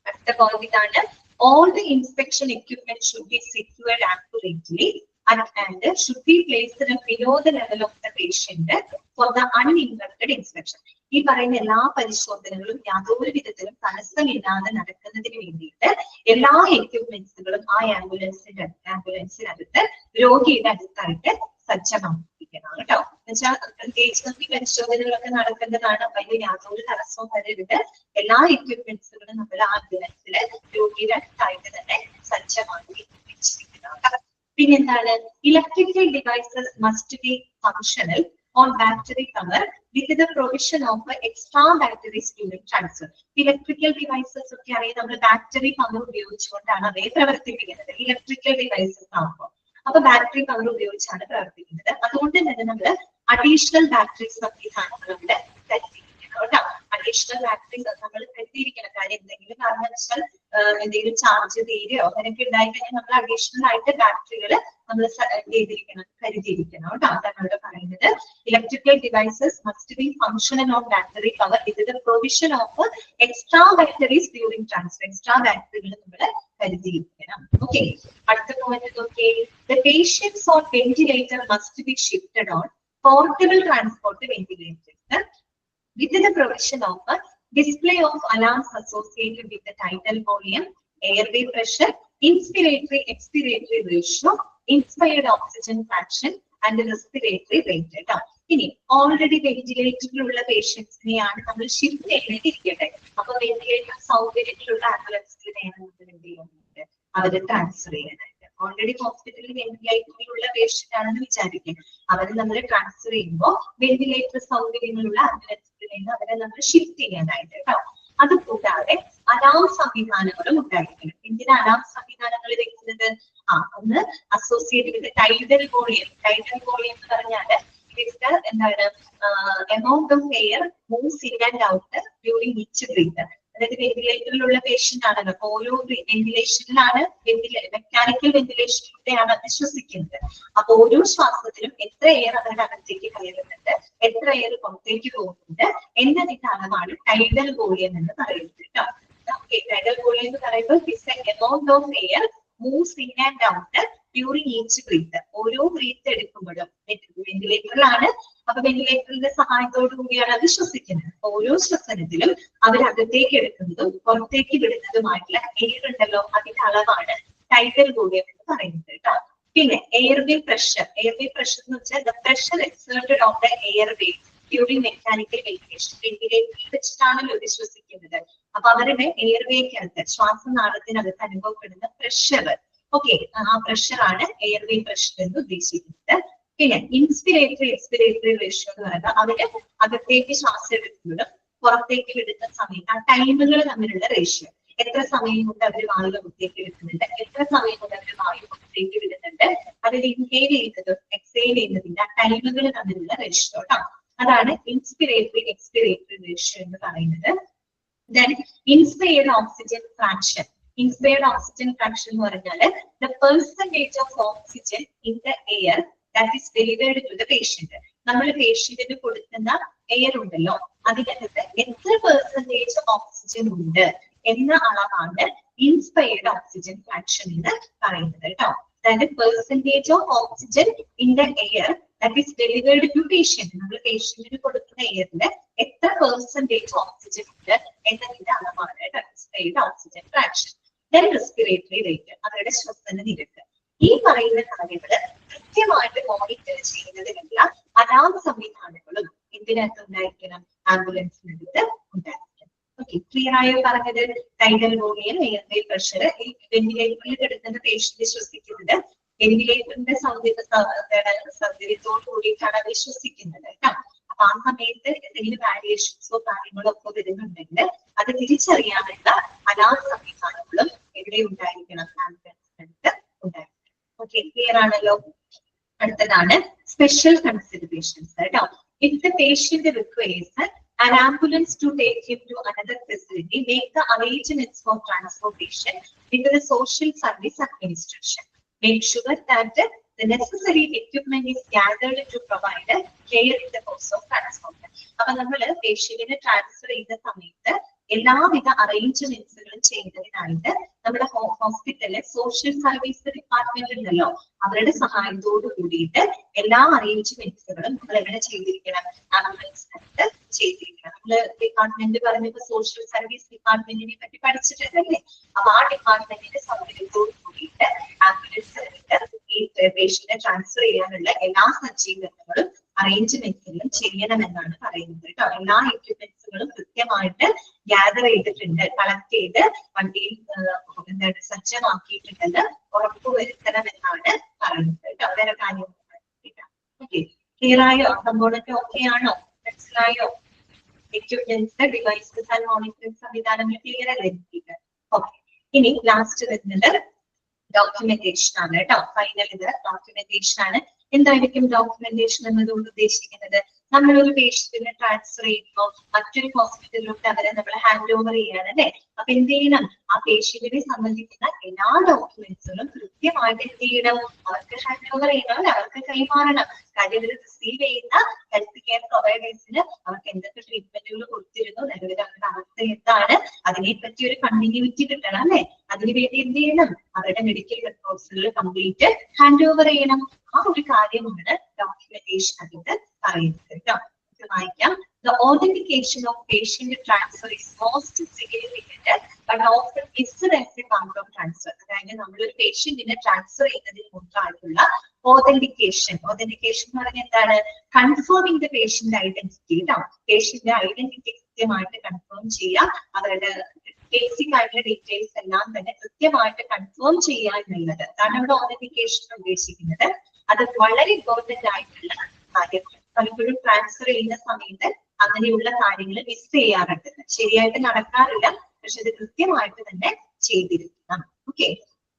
അടുത്ത പോയിന്റ് ഇതാണ്. All the inspection equipment should be secured accurately and should be placed below the level of the patient for the uninterrupted inspection. ഈ പറയുന്ന എല്ലാ പരിശോധനകളും യാതൊരു വിധത്തിലും തടസ്സമില്ലാതെ നടക്കുന്നതിന് വേണ്ടിയിട്ട് എല്ലാ എക്യുപ്മെന്റ്സുകളും ആ ആംബുലൻസിനകത്ത് രോഗിയുടെ അടുത്തായിട്ട് സജ്ജമാക്കിയിരിക്കണം കേട്ടോ. എന്നുവെച്ചാൽ പ്രത്യേകിച്ച് ഈ പരിശോധനകളൊക്കെ നടക്കേണ്ടതാണ്. അപ്പൊ അതിന് യാതൊരു തടസ്സവും വരരുത്. എല്ലാ എക്യുപ്മെന്റ്സുകളും നമ്മൾ ആംബുലൻസിൽ രോഗിയുടെ അടുത്തായിട്ട് തന്നെ സജ്ജമാക്കി വെച്ചിരിക്കണം. പിന്നെന്താണ്? Electrical devices must be functional on battery power with the provision of extra batteries during transfer. Electrical devices ഒക്കെ അറിയാം, നമ്മൾ ബാറ്ററി പവർ ഉപയോഗിച്ചുകൊണ്ടാണ് അവയെ പ്രവർത്തിപ്പിക്കുന്നത്. ഇലക്ട്രിക്കൽ ഡിവൈസസ് ആകുമ്പോൾ അപ്പൊ ബാറ്ററി പവർ ഉപയോഗിച്ചാണ് പ്രവർത്തിക്കുന്നത്. അതുകൊണ്ട് തന്നെ നമ്മൾ അഡീഷണൽ ബാറ്ററി സംവിധാനങ്ങൾ അവിടെ കരുതിയിരിക്കണം കേട്ടോ. അഡീഷണൽ ബാറ്ററി നമ്മൾ കരുതിയിരിക്കണം. കാര്യം എന്തെങ്കിലും കാരണം വെച്ചാൽ എന്തെങ്കിലും ചാർജ് തീരെയോ അങ്ങനെയൊക്കെ ഉണ്ടായി കഴിഞ്ഞാൽ നമ്മൾ അഡീഷണൽ ആയിട്ട് ബാറ്ററികൾ നമ്മൾ ചെയ്തിരിക്കണം, കരുതിയിരിക്കണം കേട്ടോ. അതാണ് അവിടെ പറയുന്നത്. Electrical devices must be functional of battery power with the provision of extra batteries during transfer. Extra ബാറ്ററികൾ നമ്മൾ കരുതിയിരിക്കണം. ഓക്കെ, അടുത്ത പോയിന്റ് നോക്കിയേ. The patients on ventilator must be shifted on portable transport ventilators with the provision of a display of alarms associated with the tidal volume, airway pressure, inspiratory expiratory ratio, inspired oxygen fraction and respiratory rate. ഇനി ഓൾറെഡി വെന്റിലേറ്ററിലുള്ള പേഷ്യൻസിനെയാണ് നമ്മൾ ഷിഫ്റ്റ് ചെയ്തിരിക്കട്ടെ. അപ്പൊ വെന്റിലേറ്റർ സൗകര്യത്തിലുള്ള ആംബുലൻസിൽ വേണം നമ്മൾ എന്ത് ചെയ്യുന്നുണ്ട്, അവരെ ട്രാൻസ്ഫർ ചെയ്യാനായിട്ട്. ഓൾറെഡി ഹോസ്പിറ്റലിൽ വെന്റിലേറ്ററിലുള്ള പേഷ്യന്റ് ആണെന്ന് വിചാരിക്കും. അവരെ നമ്മൾ ട്രാൻസ്ഫർ ചെയ്യുമ്പോൾ വെന്റിലേറ്റർ സൗകര്യങ്ങളുള്ള ആംബുലൻസിൽ നിന്ന് അവരെ നമ്മൾ ഷിഫ്റ്റ് ചെയ്യാനായിട്ട് കേട്ടോ. അത് കൂടാതെ അലാം സംവിധാനങ്ങളും ഉണ്ടായിരിക്കണം. എന്തിനാ അലാം സംവിധാനങ്ങൾ വെക്കുന്നത്? ഒന്ന് associate with tidal volume. Tidal volume എന്ന് പറഞ്ഞാല് എന്താണ്, amount of air moves in and out during each breath. അതായത് വെന്റിലേറ്ററിലുള്ള പേഷ്യന്റ് ആണല്ലോ, അപ്പൊ ഓരോ വെന്റിലേഷനിലാണ് മെക്കാനിക്കൽ വെന്റിലേഷനിലൂടെയാണ് അത് ശ്വസിക്കുന്നത്. അപ്പൊ ഓരോ ശ്വാസത്തിലും എത്ര എയർ അവരുടെ അകത്തേക്ക് കയറുന്നുണ്ട്, എത്ര എയർ പുറത്തേക്ക് പോകുന്നുണ്ട് എന്നതിന്റെ അളവാണ് ടൈഡൽ വോളിയം എന്ന് പറയുന്നത് കേട്ടോ. ടൈഡൽ വോളിയം എന്ന് പറയുമ്പോൾ amount of air moves in and out during each breath. ഓരോ ബ്രീത്ത് എടുക്കുമ്പോഴും വെന്റിലേറ്ററിലാണ്, അപ്പൊ വെന്റിലേറ്ററിന്റെ സഹായത്തോടു കൂടിയാണ് അത് ശ്വസിക്കുന്നത്. ഓരോ ശ്വസനത്തിലും അവരകത്തേക്ക് എടുക്കുന്നതും പുറത്തേക്ക് വിടുന്നതുമായിട്ടുള്ള എയർ ഉണ്ടല്ലോ, അതിന്റെ അളവാണ് ടൈഡൽ വോളിയം എന്ന് പറയുന്നത് കേട്ടോ. പിന്നെ എയർവേ പ്രഷർ. എയർവേ പ്രഷർ എന്ന് വെച്ചാൽ the pressure exerted on the airway during mechanical ventilation. വെന്റിലേറ്ററിൽ വെച്ചിട്ടാണല്ലോ ഇത് ശ്വസിക്കുന്നത്. അപ്പൊ അവരുടെ എയർവേക്കകത്ത് ശ്വാസനാളത്തിനകത്ത് അനുഭവപ്പെടുന്ന പ്രഷർ, ഓക്കെ, ആ പ്രഷർ ആണ് എയർവേ പ്രഷർ എന്ന് ഉദ്ദേശിക്കുന്നത്. പിന്നെ ഇൻസ്പിരേറ്ററി എക്സ്പിരേറ്ററി റേഷ്യോ എന്ന് പറയുന്നത് അവര് അകത്തേക്ക് ശ്വാസം എടുക്കുമ്പോഴും പുറത്തേക്ക് വിടുന്ന സമയത്ത് ആ ടൈമുകൾ തമ്മിലുള്ള റേഷ്യോ. എത്ര സമയം കൊണ്ട് അവർ വായു പുറത്തേക്ക് എടുക്കുന്നുണ്ട്, എത്ര സമയം കൊണ്ട് അവർ വായു പുറത്തേക്ക് വിടുന്നുണ്ട്, അതിൽ ഇൻഹെയിൽ ചെയ്യുന്നതും എക്സെയിൽ ചെയ്യുന്നതിന്റെ ആ ടൈമുകൾ തമ്മിലുള്ള റേഷ്യോ കേട്ടോ. അതാണ് ഇൻസ്പിരേറ്ററി എക്സ്പിരേറ്ററി റേഷ്യോ എന്ന് പറയുന്നത്. Then inspired oxygen fraction. Inspired oxygen fraction എന്ന് പറഞ്ഞാൽ the percentage of oxygen in the air that is delivered to the patient. നമ്മൾ പേഷ്യന്റിന് കൊടുക്കുന്ന എയർ ഉണ്ടല്ലോ, അതിനകത്ത് എത്ര പെർസെന്റേജ് ഓക്സിജൻ ഉണ്ട് എന്ന അളവാണ് ഇൻസ്പയർഡ് ഓക്സിജൻ ഫ്രാക്ഷൻ എന്ന് പറയുന്നത് കേട്ടോ. അതായത് percentage of oxygen in the air that is delivered to patient. നമ്മൾ പേഷ്യന്റിന് കൊടുക്കുന്ന എയറിൽ എത്ര പെർസെന്റേജ് ഓക്സിജൻ ഉണ്ട് എന്നതിന്റെ അളവാണ് inspired oxygen fraction. Then respiratory rate, അവരുടെ ശ്വസന നിരക്ക്. ഈ പറയുന്ന കാര്യങ്ങള് കൃത്യമായിട്ട് മോണിറ്റർ ചെയ്യുന്നതിനുള്ള അലാം സംവിധാനങ്ങളും ഇതിനകത്ത് ഉണ്ടായിരിക്കണം, ആംബുലൻസിനകത്ത് ഉണ്ടായിരിക്കണം. ഓക്കെ, ക്ലിയർ ആയോ പറഞ്ഞത്? Tidal volume, airway pressure. ഈ വെന്റിലേറ്ററിൽ കിടക്കുന്ന പേഷ്യന്റ് ശ്വസിക്കുന്നത് വെന്റിലേറ്ററിന്റെ സൗകര്യത്തോട് കൂടിയിട്ടാണ് അവർ ശ്വസിക്കുന്നത് കേട്ടോ. അപ്പൊ ആ സമയത്ത് എന്തെങ്കിലും വാരിയേഷൻസോ കാര്യങ്ങളോ ഒക്കെ വരുന്നുണ്ടെങ്കിൽ അത് തിരിച്ചറിയാനുള്ള അലാം സംവിധാനങ്ങളും എവിടെ ഉണ്ടായിരിക്കണം, ആംബുലൻസിനടുത്ത് ഉണ്ടായിരിക്കണം. ഓക്കെ, ക്ലിയർ ആണല്ലോ. അടുത്തതാണ് സ്പെഷ്യൽ കൺസിഡറേഷൻസ് കേട്ടോ. If the patient requires an ambulance to take him to another facility, make the arrangements for transportation with the social service administration. Make sure that the necessary equipment is gathered to provide care in the course of transport. അപ്പൊ നമ്മൾ പേഷ്യന്റിനെ ട്രാൻസ്ഫർ ചെയ്ത സമയത്ത് എല്ലാവിധ അറേഞ്ച്മെന്റ്സുകളും ചെയ്യുന്നതിനായിട്ട് നമ്മുടെ ഹോസ്പിറ്റലിലെ സോഷ്യൽ സർവീസ് ഡിപ്പാർട്ട്മെന്റ് ഉണ്ടല്ലോ, അവരുടെ സഹായത്തോട് കൂടിയിട്ട് എല്ലാ അറേഞ്ച്മെന്റ്സുകളും നമ്മൾ എങ്ങനെ ചെയ്തിരിക്കണം, ആംബുലൻസിനകത്ത് ചെയ്തിരിക്കണം. നമ്മള് ഡിപ്പാർട്ട്മെന്റ് പറഞ്ഞപ്പോ സോഷ്യൽ സർവീസ് ഡിപ്പാർട്ട്മെന്റിനെ പറ്റി പഠിച്ചിട്ടുണ്ടല്ലേ. അപ്പൊ ആ ഡിപ്പാർട്ട്മെന്റിന്റെ സൗകര്യത്തോട് കൂടിയിട്ട് ആംബുലൻസിനകത്ത് ഈ പേഷ്യന്റിനെ ട്രാൻസ്ഫർ ചെയ്യാനുള്ള എല്ലാ സജ്ജീകരണങ്ങളും അറേഞ്ച്മെന്റ്സുകളും ചെയ്യണമെന്നാണ് പറയുന്നത് കേട്ടോ. എല്ലാ എക്യുപ്മെന്റ്സുകളും കൃത്യമായിട്ട് ഗ്യാദർ ചെയ്തിട്ടുണ്ട്, കളക്ട് ചെയ്ത് വണ്ടിയിൽ എന്താണ് സജ്ജമാക്കിയിട്ടുണ്ടെന്ന് ഉറപ്പുവരുത്തണമെന്നാണ് പറയുന്നത് കേട്ടോ. വേറെ കാര്യങ്ങൾ ഓക്കെ, ക്ലിയർ ആയോ? സംഭവമൊക്കെ ഓക്കെ ആണോ? മനസ്സിലായോ? എക്യുപ്മെന്റ്സ്, ഡിവൈസസ് ആൻഡ് മോണിറ്ററിംഗ് സംവിധാനങ്ങൾ ക്ലിയർ അല്ലേ? ഓക്കെ, ഇനി ലാസ്റ്റ് വരുന്നത് ഡോക്യുമെന്റേഷൻ ആണ് കേട്ടോ. ഫൈനൽ ഇത് ഡോക്യുമെന്റേഷൻ ആണ്. എന്തായിരിക്കും ഡോക്യുമെന്റേഷൻ എന്നതുകൊണ്ട് ഉദ്ദേശിക്കുന്നത്? നമ്മളൊരു പേഷ്യന്റിനെ ട്രാൻസ്ഫർ ചെയ്യുമ്പോൾ മറ്റൊരു ഹോസ്പിറ്റലിലോട്ട് അവരെ നമ്മൾ ഹാൻഡ് ഓവർ ചെയ്യാണ് അല്ലെ. അപ്പൊ എന്ത് ചെയ്യണം? ആ പേഷ്യന്റിനെ സംബന്ധിക്കുന്ന എല്ലാ ഡോക്യുമെന്റ്സുകളും കൃത്യമായിട്ട് എന്ത് ചെയ്യണം? അവർക്ക് ഹാൻഡ് ഓവർ ചെയ്യണം അല്ലെ, അവർക്ക് കൈമാറണം. കാര്യം ഇവർ റിസീവ് ചെയ്യുന്ന ഹെൽത്ത് കെയർ പ്രൊവൈഡേഴ്സിന് അവർക്ക് എന്തൊക്കെ ട്രീറ്റ്മെന്റുകൾ കൊടുത്തിരുന്നു, നിലവിൽ അവരുടെ അവസ്ഥ എന്താണ്, അതിനെപ്പറ്റി ഒരു കണ്ടിന്യൂറ്റി കിട്ടണം അല്ലെ. അതിനുവേണ്ടി എന്ത് ചെയ്യണം? അവരുടെ മെഡിക്കൽ റെക്കോർഡ്സുകൾ കംപ്ലീറ്റ് ഹാൻഡ് ഓവർ ചെയ്യണം. ആ ഒരു കാര്യമാണ് ഡോക്യുമെന്റേഷൻ അതിന്റെ പറയുന്നത് കേട്ടോ. വായിക്കാം. The authentication of patient transfer is most significant but often missed as a part of transfer. അതായത് നമ്മളൊരു പേഷ്യന്റിനെ ട്രാൻസ്ഫർ ചെയ്യുന്നതിന് മുൻപായിട്ടുള്ള ഓതന്റിക്കേഷൻ എന്ന് പറഞ്ഞാൽ എന്താണ്? കൺഫേമിംഗ് ദ പേഷ്യന്റ് ഐഡന്റിറ്റി കേട്ടോ. പേഷ്യന്റ് ഐഡന്റിറ്റി കൃത്യമായിട്ട് കൺഫേം ചെയ്യാം, അവരുടെ ബേസിക് ആയിട്ടുള്ള ഡീറ്റെയിൽസ് എല്ലാം തന്നെ കൃത്യമായിട്ട് കൺഫേം ചെയ്യുക എന്നുള്ളത് അതാണ് ഇവിടെ ഓതന്റിക്കേഷൻ ഉദ്ദേശിക്കുന്നത്. അത് വളരെ ഇമ്പോർട്ടന്റ് ആയിട്ടുള്ള കാര്യമാണ്. പലപ്പോഴും ട്രാൻസ്ഫർ ചെയ്യുന്ന സമയത്ത് അങ്ങനെയുള്ള കാര്യങ്ങൾ മിസ് ചെയ്യാറുണ്ട്, ശരിയായിട്ട് നടക്കാറില്ല. പക്ഷെ അത് കൃത്യമായിട്ട് തന്നെ ചെയ്തിരിക്കണം. ഓക്കെ,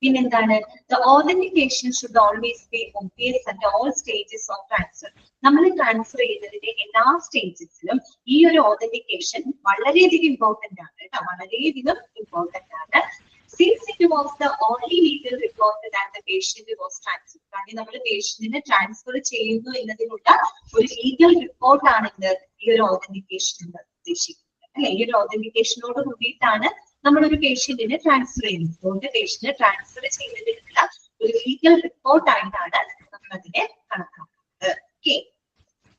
പിന്നെന്താണ്? The authentication should always be obvious at all stages of transfer. നമ്മൾ ട്രാൻസ്ഫർ ചെയ്യുന്നതിന്റെ എല്ലാ സ്റ്റേജസിലും ഈ ഒരു ഓതന്റിക്കേഷൻ വളരെയധികം ഇമ്പോർട്ടന്റ് ആണ് കേട്ടോ, വളരെയധികം ഇമ്പോർട്ടന്റ് ആണ്. Since it was the only legal record that the patient was transferred. കാരണം നമ്മൾ പേഷ്യന്റിനെ ട്രാൻസ്ഫർ ചെയ്യുന്നു എന്നതിനുള്ള ഒരു ലീഗൽ റിപ്പോർട്ടാണ് ഇത് ഈ ഒരു ഓതന്റിക്കേഷൻ എന്ന് ഉദ്ദേശിക്കുന്നത് അല്ലെ. ഈ ഒരു ഓതന്റിക്കേഷനോട് കൂടിയിട്ടാണ് നമ്മളൊരു പേഷ്യന്റിനെ ട്രാൻസ്ഫർ ചെയ്യുന്നത്. അതുകൊണ്ട് പേഷ്യന്റിനെ ട്രാൻസ്ഫർ ചെയ്യുന്നതിനുള്ള ഒരു ലീഗൽ റിപ്പോർട്ടായിട്ടാണ് നമ്മൾ അതിനെ കണക്കാക്കുന്നത്. Okay,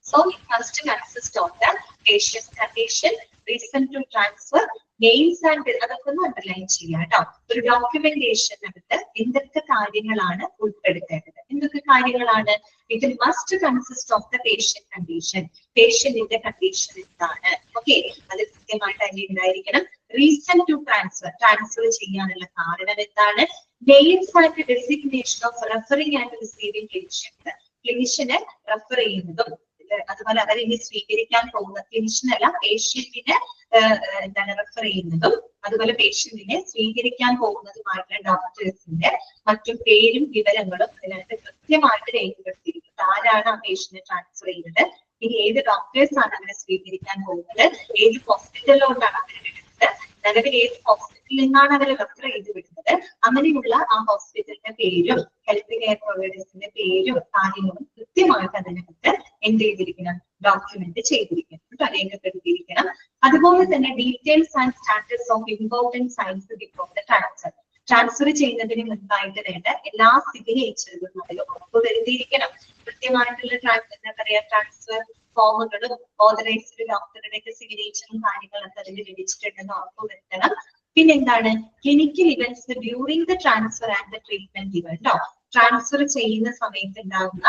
so it must consist of the patient's condition, reason to transfer, names and അതൊക്കെ ഒന്ന് അണ്ടർലൈൻ ചെയ്യാം കേട്ടോ. ഒരു ഡോക്യുമെന്റേഷനകത്ത് എന്തൊക്കെ കാര്യങ്ങളാണ് ഉൾപ്പെടുത്തേണ്ടത്, എന്തൊക്കെ കാര്യങ്ങളാണ്? ഇത് must consist of the patient condition, പേഷ്യന്റിന്റെ കണ്ടീഷൻ എന്താണ്, ഓക്കെ, അത് കൃത്യമായിട്ട് അതിൽ ഉണ്ടായിരിക്കണം. റീസൺ ടു ട്രാൻസ്ഫർ ചെയ്യാനുള്ള കാരണം എന്താണ്? Names and designation of referring and receiving clinicians, ക്ലിനിഷ്യനെ റെഫർ ചെയ്യുന്നതും അതുപോലെ അവരെ ഇനി സ്വീകരിക്കാൻ പോകുന്ന ക്ലിനിഷ്യനല്ല പേഷ്യന്റിനെ എന്താണ് റെഫർ ചെയ്യുന്നതും അതുപോലെ പേഷ്യന്റിനെ സ്വീകരിക്കാൻ പോകുന്നതുമായിട്ടുള്ള ഡോക്ടേഴ്സിന്റെ മറ്റു പേരും വിവരങ്ങളും അതിനകത്ത് കൃത്യമായിട്ട് രേഖപ്പെടുത്തിയിരിക്കുന്നത്. ആരാണ് ആ പേഷ്യന്റിനെ ട്രാൻസ്ഫർ ചെയ്യുന്നത്, ഇനി ഏത് ഡോക്ടേഴ്സ് ആണ് അവരെ സ്വീകരിക്കാൻ പോകുന്നത്, ഏത് ഹോസ്പിറ്റലിലോട്ടാണ് അവരെ വിടുന്നത്, നിലവിൽ ഏത് ഹോസ്പിറ്റലിൽ നിന്നാണ് അവരെ റെഫർ ചെയ്ത് വിടുന്നത്, അങ്ങനെയുള്ള ആ ഹോസ്പിറ്റലിന്റെ പേരും ഹെൽത്ത് കെയർ പ്രൊവൈഡേഴ്സിന്റെ പേരും കാര്യങ്ങളും കൃത്യമായിട്ട് അതിനകത്ത് എന്ത് ചെയ്തിരിക്കണം? ഡോക്യുമെന്റ് ചെയ്തിരിക്കണം, രേഖപ്പെടുത്തിയിരിക്കണം. അതുപോലെ തന്നെ details and status of important science before the transfer, transfer ചെയ്യുന്നതിന് മുൻപായിട്ട് വേണ്ട എല്ലാ സിഗ്നേച്ചറുകളും അതിൽ ഉറപ്പുവരുത്തിയിരിക്കണം. കൃത്യമായിട്ടുള്ള എന്താ പറയാ ട്രാൻസ്ഫർ ഫോമുകളും ഓതറൈസ്ഡ് ഡോക്ടറുടെ സിഗ്നേച്ചറും കാര്യങ്ങളൊക്കെ അതിൽ ലഭിച്ചിട്ടുണ്ടെന്ന് ഉറപ്പുവരുത്തണം. പിന്നെന്താണ്? Clinical events during the transfer and the treatment event. Transfer ചെയ്യുന്ന സമയത്ത് ഉണ്ടാകുന്ന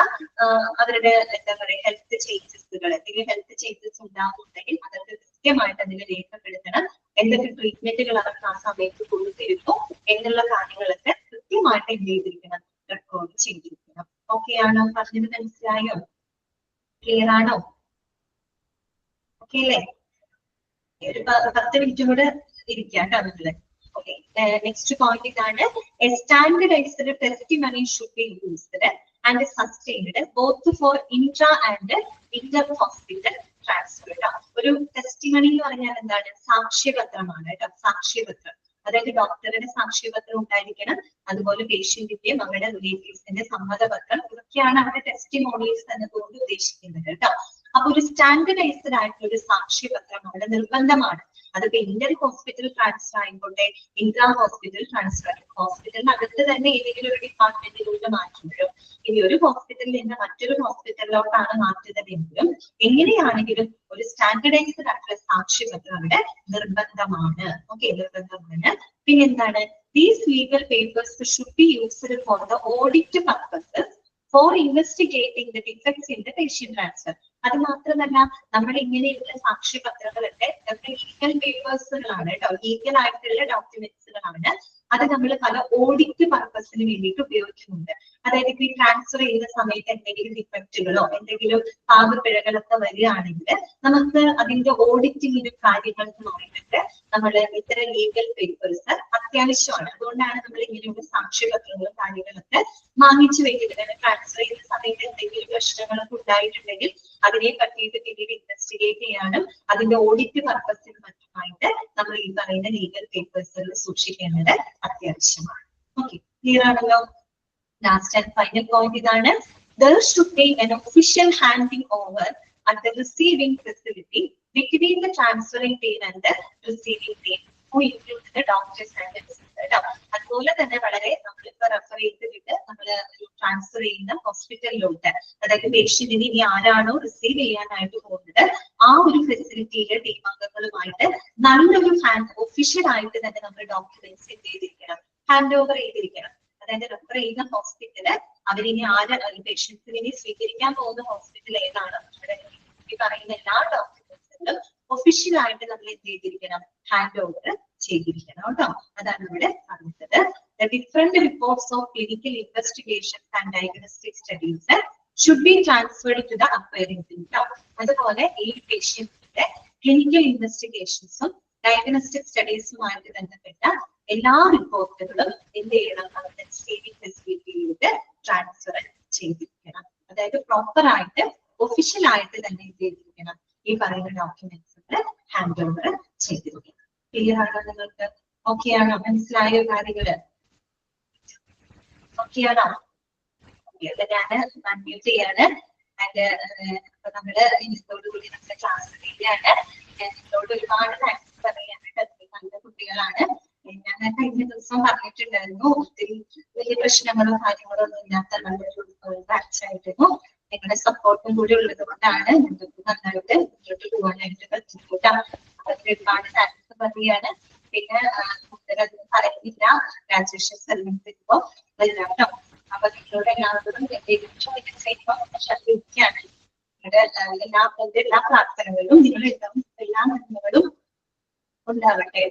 അവരുടെ എന്താ പറയുക ഹെൽത്ത് ചേഞ്ചസുകൾ, എന്തെങ്കിലും ഹെൽത്ത് ചേഞ്ചസ് ഉണ്ടാകുന്നുണ്ടെങ്കിൽ അതൊക്കെ കൃത്യമായിട്ട് അതിൽ രേഖപ്പെടുത്തണം. എന്തൊക്കെ ട്രീറ്റ്മെന്റുകൾ അവർക്ക് ആ സമയത്ത് കൊടുത്തിരുന്നു എന്നുള്ള കാര്യങ്ങളൊക്കെ കൃത്യമായിട്ട് എന്ത് ചെയ്തിരിക്കണം? റെക്കോർഡ് ചെയ്തിരിക്കണം. ഓക്കെ ആണോ? പറഞ്ഞത് മനസ്സിലായോ? ക്ലിയർ ആണോ? ഓക്കെ അല്ലേ? ഒരു 10 മിനിറ്റും കൂടെ ഇരിക്കാം കേട്ടോ നമ്മള്. ഓക്കെ, നെക്സ്റ്റ് പോയിന്റ് ഇതാണ്. A standardised testimony should be used and sustained both for intra and inter hospital transfer. ഒരു ടെസ്റ്റിമണി എന്ന് പറഞ്ഞാൽ എന്താണ്? സാക്ഷ്യപത്രമാണ് കേട്ടോ. സാക്ഷ്യപത്രം, അതായത് ഡോക്ടറുടെ സാക്ഷ്യപത്രം ഉണ്ടായിരിക്കണം, അതുപോലെ പേഷ്യന്റിന്റെയും അവരുടെ റിലേറ്റീവ്സിന്റെ സമ്മതപത്രം, ഇതൊക്കെയാണ് അവിടെ ടെസ്റ്റിമോണിയൽസ് എന്നതുകൊണ്ട് ഉദ്ദേശിക്കുന്നത് കേട്ടോ. അപ്പൊ ഒരു സ്റ്റാൻഡർഡൈസ്ഡ് ആയിട്ടുള്ള ഒരു സാക്ഷ്യപത്രം അവിടെ നിർബന്ധമാണ്. അതിപ്പോ ഇന്റർ ഹോസ്പിറ്റൽ ട്രാൻസ്ഫർ ആയിക്കോട്ടെ, ഇൻട്രാ ഹോസ്പിറ്റൽ ട്രാൻസ്ഫർ, ഹോസ്പിറ്റലിനകത്ത് തന്നെ ഏതെങ്കിലും ഒരു ഡിപ്പാർട്ട്മെന്റിലൂടെ മാറ്റുമ്പോഴും ഇനി ഒരു ഹോസ്പിറ്റലിൽ നിന്ന് മറ്റൊരു ഹോസ്പിറ്റലിലോട്ടാണ് മാറ്റുന്നതെങ്കിലും എങ്ങനെയാണെങ്കിലും ഒരു സ്റ്റാൻഡർഡൈസ്ഡ് ആയിട്ടുള്ള സാക്ഷ്യപത്രം അവിടെ നിർബന്ധമാണ്. ഓക്കെ, നിർബന്ധമാണ്. പിന്നെന്താണ്? These legal papers should be used for the audit purposes four investigating the defects in the patient transfer. അത് മാത്രമല്ല, നമ്മൾ ഇങ്ങനെയുള്ള സാക്ഷ്യപത്രങ്ങളൊക്കെ ലീഗൽ പേപ്പേഴ്സുകളാണ് കേട്ടോ, ലീഗൽ ആയിട്ടുള്ള ഡോക്യുമെന്റ്സുകളാണ്. അത് നമ്മൾ പല ഓഡിറ്റ് പർപ്പസിന് വേണ്ടിയിട്ട് ഉപയോഗിക്കുന്നുണ്ട്. അതായത് ഈ ട്രാൻസ്ഫർ ചെയ്യുന്ന സമയത്ത് എന്തെങ്കിലും ഡിഫക്റ്റുകളോ എന്തെങ്കിലും പാകപ്പിഴകളൊക്കെ വരികയാണെങ്കിൽ നമുക്ക് അതിന്റെ ഓഡിറ്റിങ്ങിനും കാര്യങ്ങൾക്ക് വേണ്ടിയിട്ട് നമ്മൾ ഇത്തരം ലീഗൽ പേപ്പേഴ്സ് അത്യാവശ്യമാണ്. അതുകൊണ്ടാണ് നമ്മൾ ഇങ്ങനെയുള്ള സാക്ഷ്യപത്രങ്ങളും കാര്യങ്ങളൊക്കെ വാങ്ങിച്ചു വെക്കുന്നത്. ട്രാൻസ്ഫർ ചെയ്യുന്ന സമയത്ത് എന്തെങ്കിലും പ്രശ്നങ്ങളൊക്കെ ഉണ്ടായിട്ടുണ്ടെങ്കിൽ അതിനെ പറ്റിയിട്ട് പിന്നീട് ഇൻവെസ്റ്റിഗേറ്റ് ചെയ്യാനും അതിന്റെ ഓഡിറ്റ് പർപ്പസിനും മറ്റുമായിട്ട് നമ്മൾ ഈ പറയുന്ന ലീഗൽ പേപ്പേഴ്സുകൾ സൂക്ഷിക്കേണ്ടത് അത്യാവശ്യമാണ്. ഓക്കെ, ക്ലിയർ ആണല്ലോ? ലാസ്റ്റ് ആൻഡ് ഫൈനൽ പോയിന്റ് ഇതാണ്. There should be an official handing over at the receiving facility between the transferring team and the receiving team, who includes the doctors and the nurses. അതുപോലെ തന്നെ വളരെ നമ്മളിപ്പോ റെഫർ ചെയ്തിട്ട് നമ്മള് ട്രാൻസ്ഫർ ചെയ്യുന്ന ഹോസ്പിറ്റലിലോട്ട്, അതായത് പേഷ്യന്റിന് ഇനി ആരാണോ റിസീവ് ചെയ്യാനായിട്ട് പോകുന്നത് ആ ഒരു ഫെസിലിറ്റിയിലെ ടീം അംഗങ്ങളുമായിട്ട് നല്ലൊരു ഒഫീഷ്യൽ ആയിട്ട് തന്നെ നമ്മൾ ഡോക്യുമെന്റ്സ് എന്ത് ചെയ്തിരിക്കണം? ഹാൻഡ് ഓവർ ചെയ്തിരിക്കണം. അതായത് റെഫർ ചെയ്യുന്ന ഹോസ്പിറ്റല് അവരിനി പേഷ്യൻസിനെ ഇനി സ്വീകരിക്കാൻ പോകുന്ന ഹോസ്പിറ്റൽ ഏതാണ്, ഈ പറയുന്ന എല്ലാ ഡോക്യുമെന്റ്സുകളും ഒഫീഷ്യൽ ആയിട്ട് നമ്മൾ എന്ത് ചെയ്തിരിക്കണം? ഹാൻഡ് ഓവർ ചെയ്തിരിക്കണം കേട്ടോ. അതാണ് ഇവിടെ പറഞ്ഞത്. The different reports of clinical investigations and diagnostic studies should be transferred to the acquiring team. അതുപോലെ ഈ പേഷ്യന്റിന്റെ ക്ലിനിക്കൽ ഇൻവെസ്റ്റിഗേഷൻസും ഡയഗ്നോസ്റ്റിക് സ്റ്റഡീസുമായിട്ട് ബന്ധപ്പെട്ട എല്ലാ റിപ്പോർട്ടുകളും എന്ത് ചെയ്യണം? അവരുടെ റിസീവിംഗ് ഫെസിലിറ്റിയിലേക്ക് ട്രാൻസ്ഫർ ചെയ്തിരിക്കണം. അതായത് പ്രോപ്പർ ആയിട്ട് ഒഫീഷ്യൽ ആയിട്ട് തന്നെ എന്ത് ചെയ്തിരിക്കണം? ഈ പറയുന്ന ഡോക്യുമെന്റ്സ് ഹാൻഡ് ഓവർ ചെയ്തിരിക്കണം. ക്ലിയർ ആണോ നിങ്ങൾക്ക്? ഓക്കെ ആണോ? മനസ്സിലായ കാര്യങ്ങള് ഓക്കെ ആണോ? ഞാൻ അൺമ്യൂട്ട് ചെയ്യാണ്. ആൻഡ് അപ്പൊ നമ്മള് ഇന്നത്തോടുകൂടി നമ്മുടെ ക്ലാസ് ചെയ്യാണ്. നിങ്ങളോട് ഒരുപാട് താങ്ക്സ് പറയാനായിട്ട് നല്ല കുട്ടികളാണ്. ഞാൻ കഴിഞ്ഞ ദിവസം പറഞ്ഞിട്ടുണ്ടായിരുന്നു ഒത്തിരി വലിയ പ്രശ്നങ്ങളോ കാര്യങ്ങളോ ഒന്നും ഇല്ലാത്ത നല്ലൊരു ബാച്ച് ആയിരുന്നു. നിങ്ങളുടെ സപ്പോർട്ടും കൂടി ഉള്ളത് കൊണ്ടാണ് നിങ്ങൾക്ക് നന്നായിട്ട് മുന്നോട്ട് പോകാനായിട്ട് പറ്റിക്കൂട്ടാ. അതിന് ഒരുപാട് താങ്ക്സ് പറയുകയാണ്. പിന്നെ കൂടുതലൊന്നും പറയുന്നില്ല. ഗ്രാജുവേഷൻ സെർവീസ് ഇപ്പോ വരാട്ടോ. അപ്പൊ നിങ്ങളോട് എല്ലാവരോടും ശ്രദ്ധിക്കുകയാണ്. നിങ്ങളുടെ എല്ലാ പ്രാർത്ഥനകളും എല്ലാ നന്മകളും ഉണ്ടാവട്ടെ.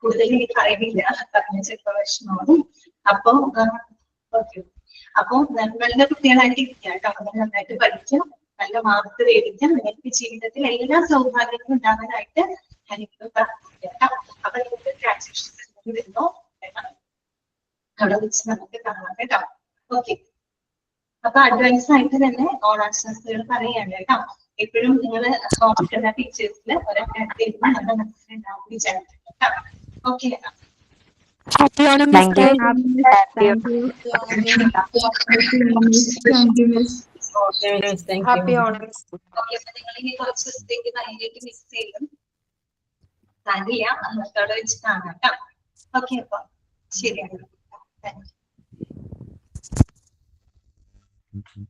കൂടുതൽ എനിക്ക് അറിയില്ല, പറഞ്ഞ ചിലപ്പോ വിഷമവും. അപ്പൊ ഓക്കെ, അപ്പൊ നല്ല കുട്ടികളായിട്ട് ഇരിക്കുക കേട്ടോ. നന്നായിട്ട് പഠിക്കാം, നല്ല മാർക്ക് മേടിക്കാം. നിങ്ങൾക്ക് ജീവിതത്തിൽ എല്ലാ സൗഭാഗ്യങ്ങളും ഉണ്ടാകാനായിട്ട് ഞാൻ ഇപ്പോൾ പ്രാർത്ഥിക്കാം. അപ്പൊ നിങ്ങൾക്ക് ഗ്രാജുവേഷൻ വരുമ്പോ അവിടെ വെച്ച് നമുക്ക് കാണാം കേട്ടോ. ഓക്കെ, അപ്പൊ അഡ്വാൻസ് ആയിട്ട് തന്നെ ഓണാശംസകൾ പറയാണ് കേട്ടോ. എപ്പോഴും നിങ്ങൾ ഹോസ്പിറ്റലിലെ ടീച്ചേഴ്സിൽ ഒരൊക്കെ നല്ല മനസ്സിലുണ്ടാവും വിചാരിക്കും കേട്ടോ. Okay, happy Onam. Happy Onam. Okay, അപ്പൊ നിങ്ങൾ ഇനി കുറച്ച് ദിവസത്തേക്ക് ഭയങ്കരമായിട്ട് മിസ് ചെയ്യും. സാരില്ല, അന്നത്തോടെ വെച്ച് കാണാം കേട്ടോ. ഓക്കെ, അപ്പൊ ശരിയാണ്. Thank you.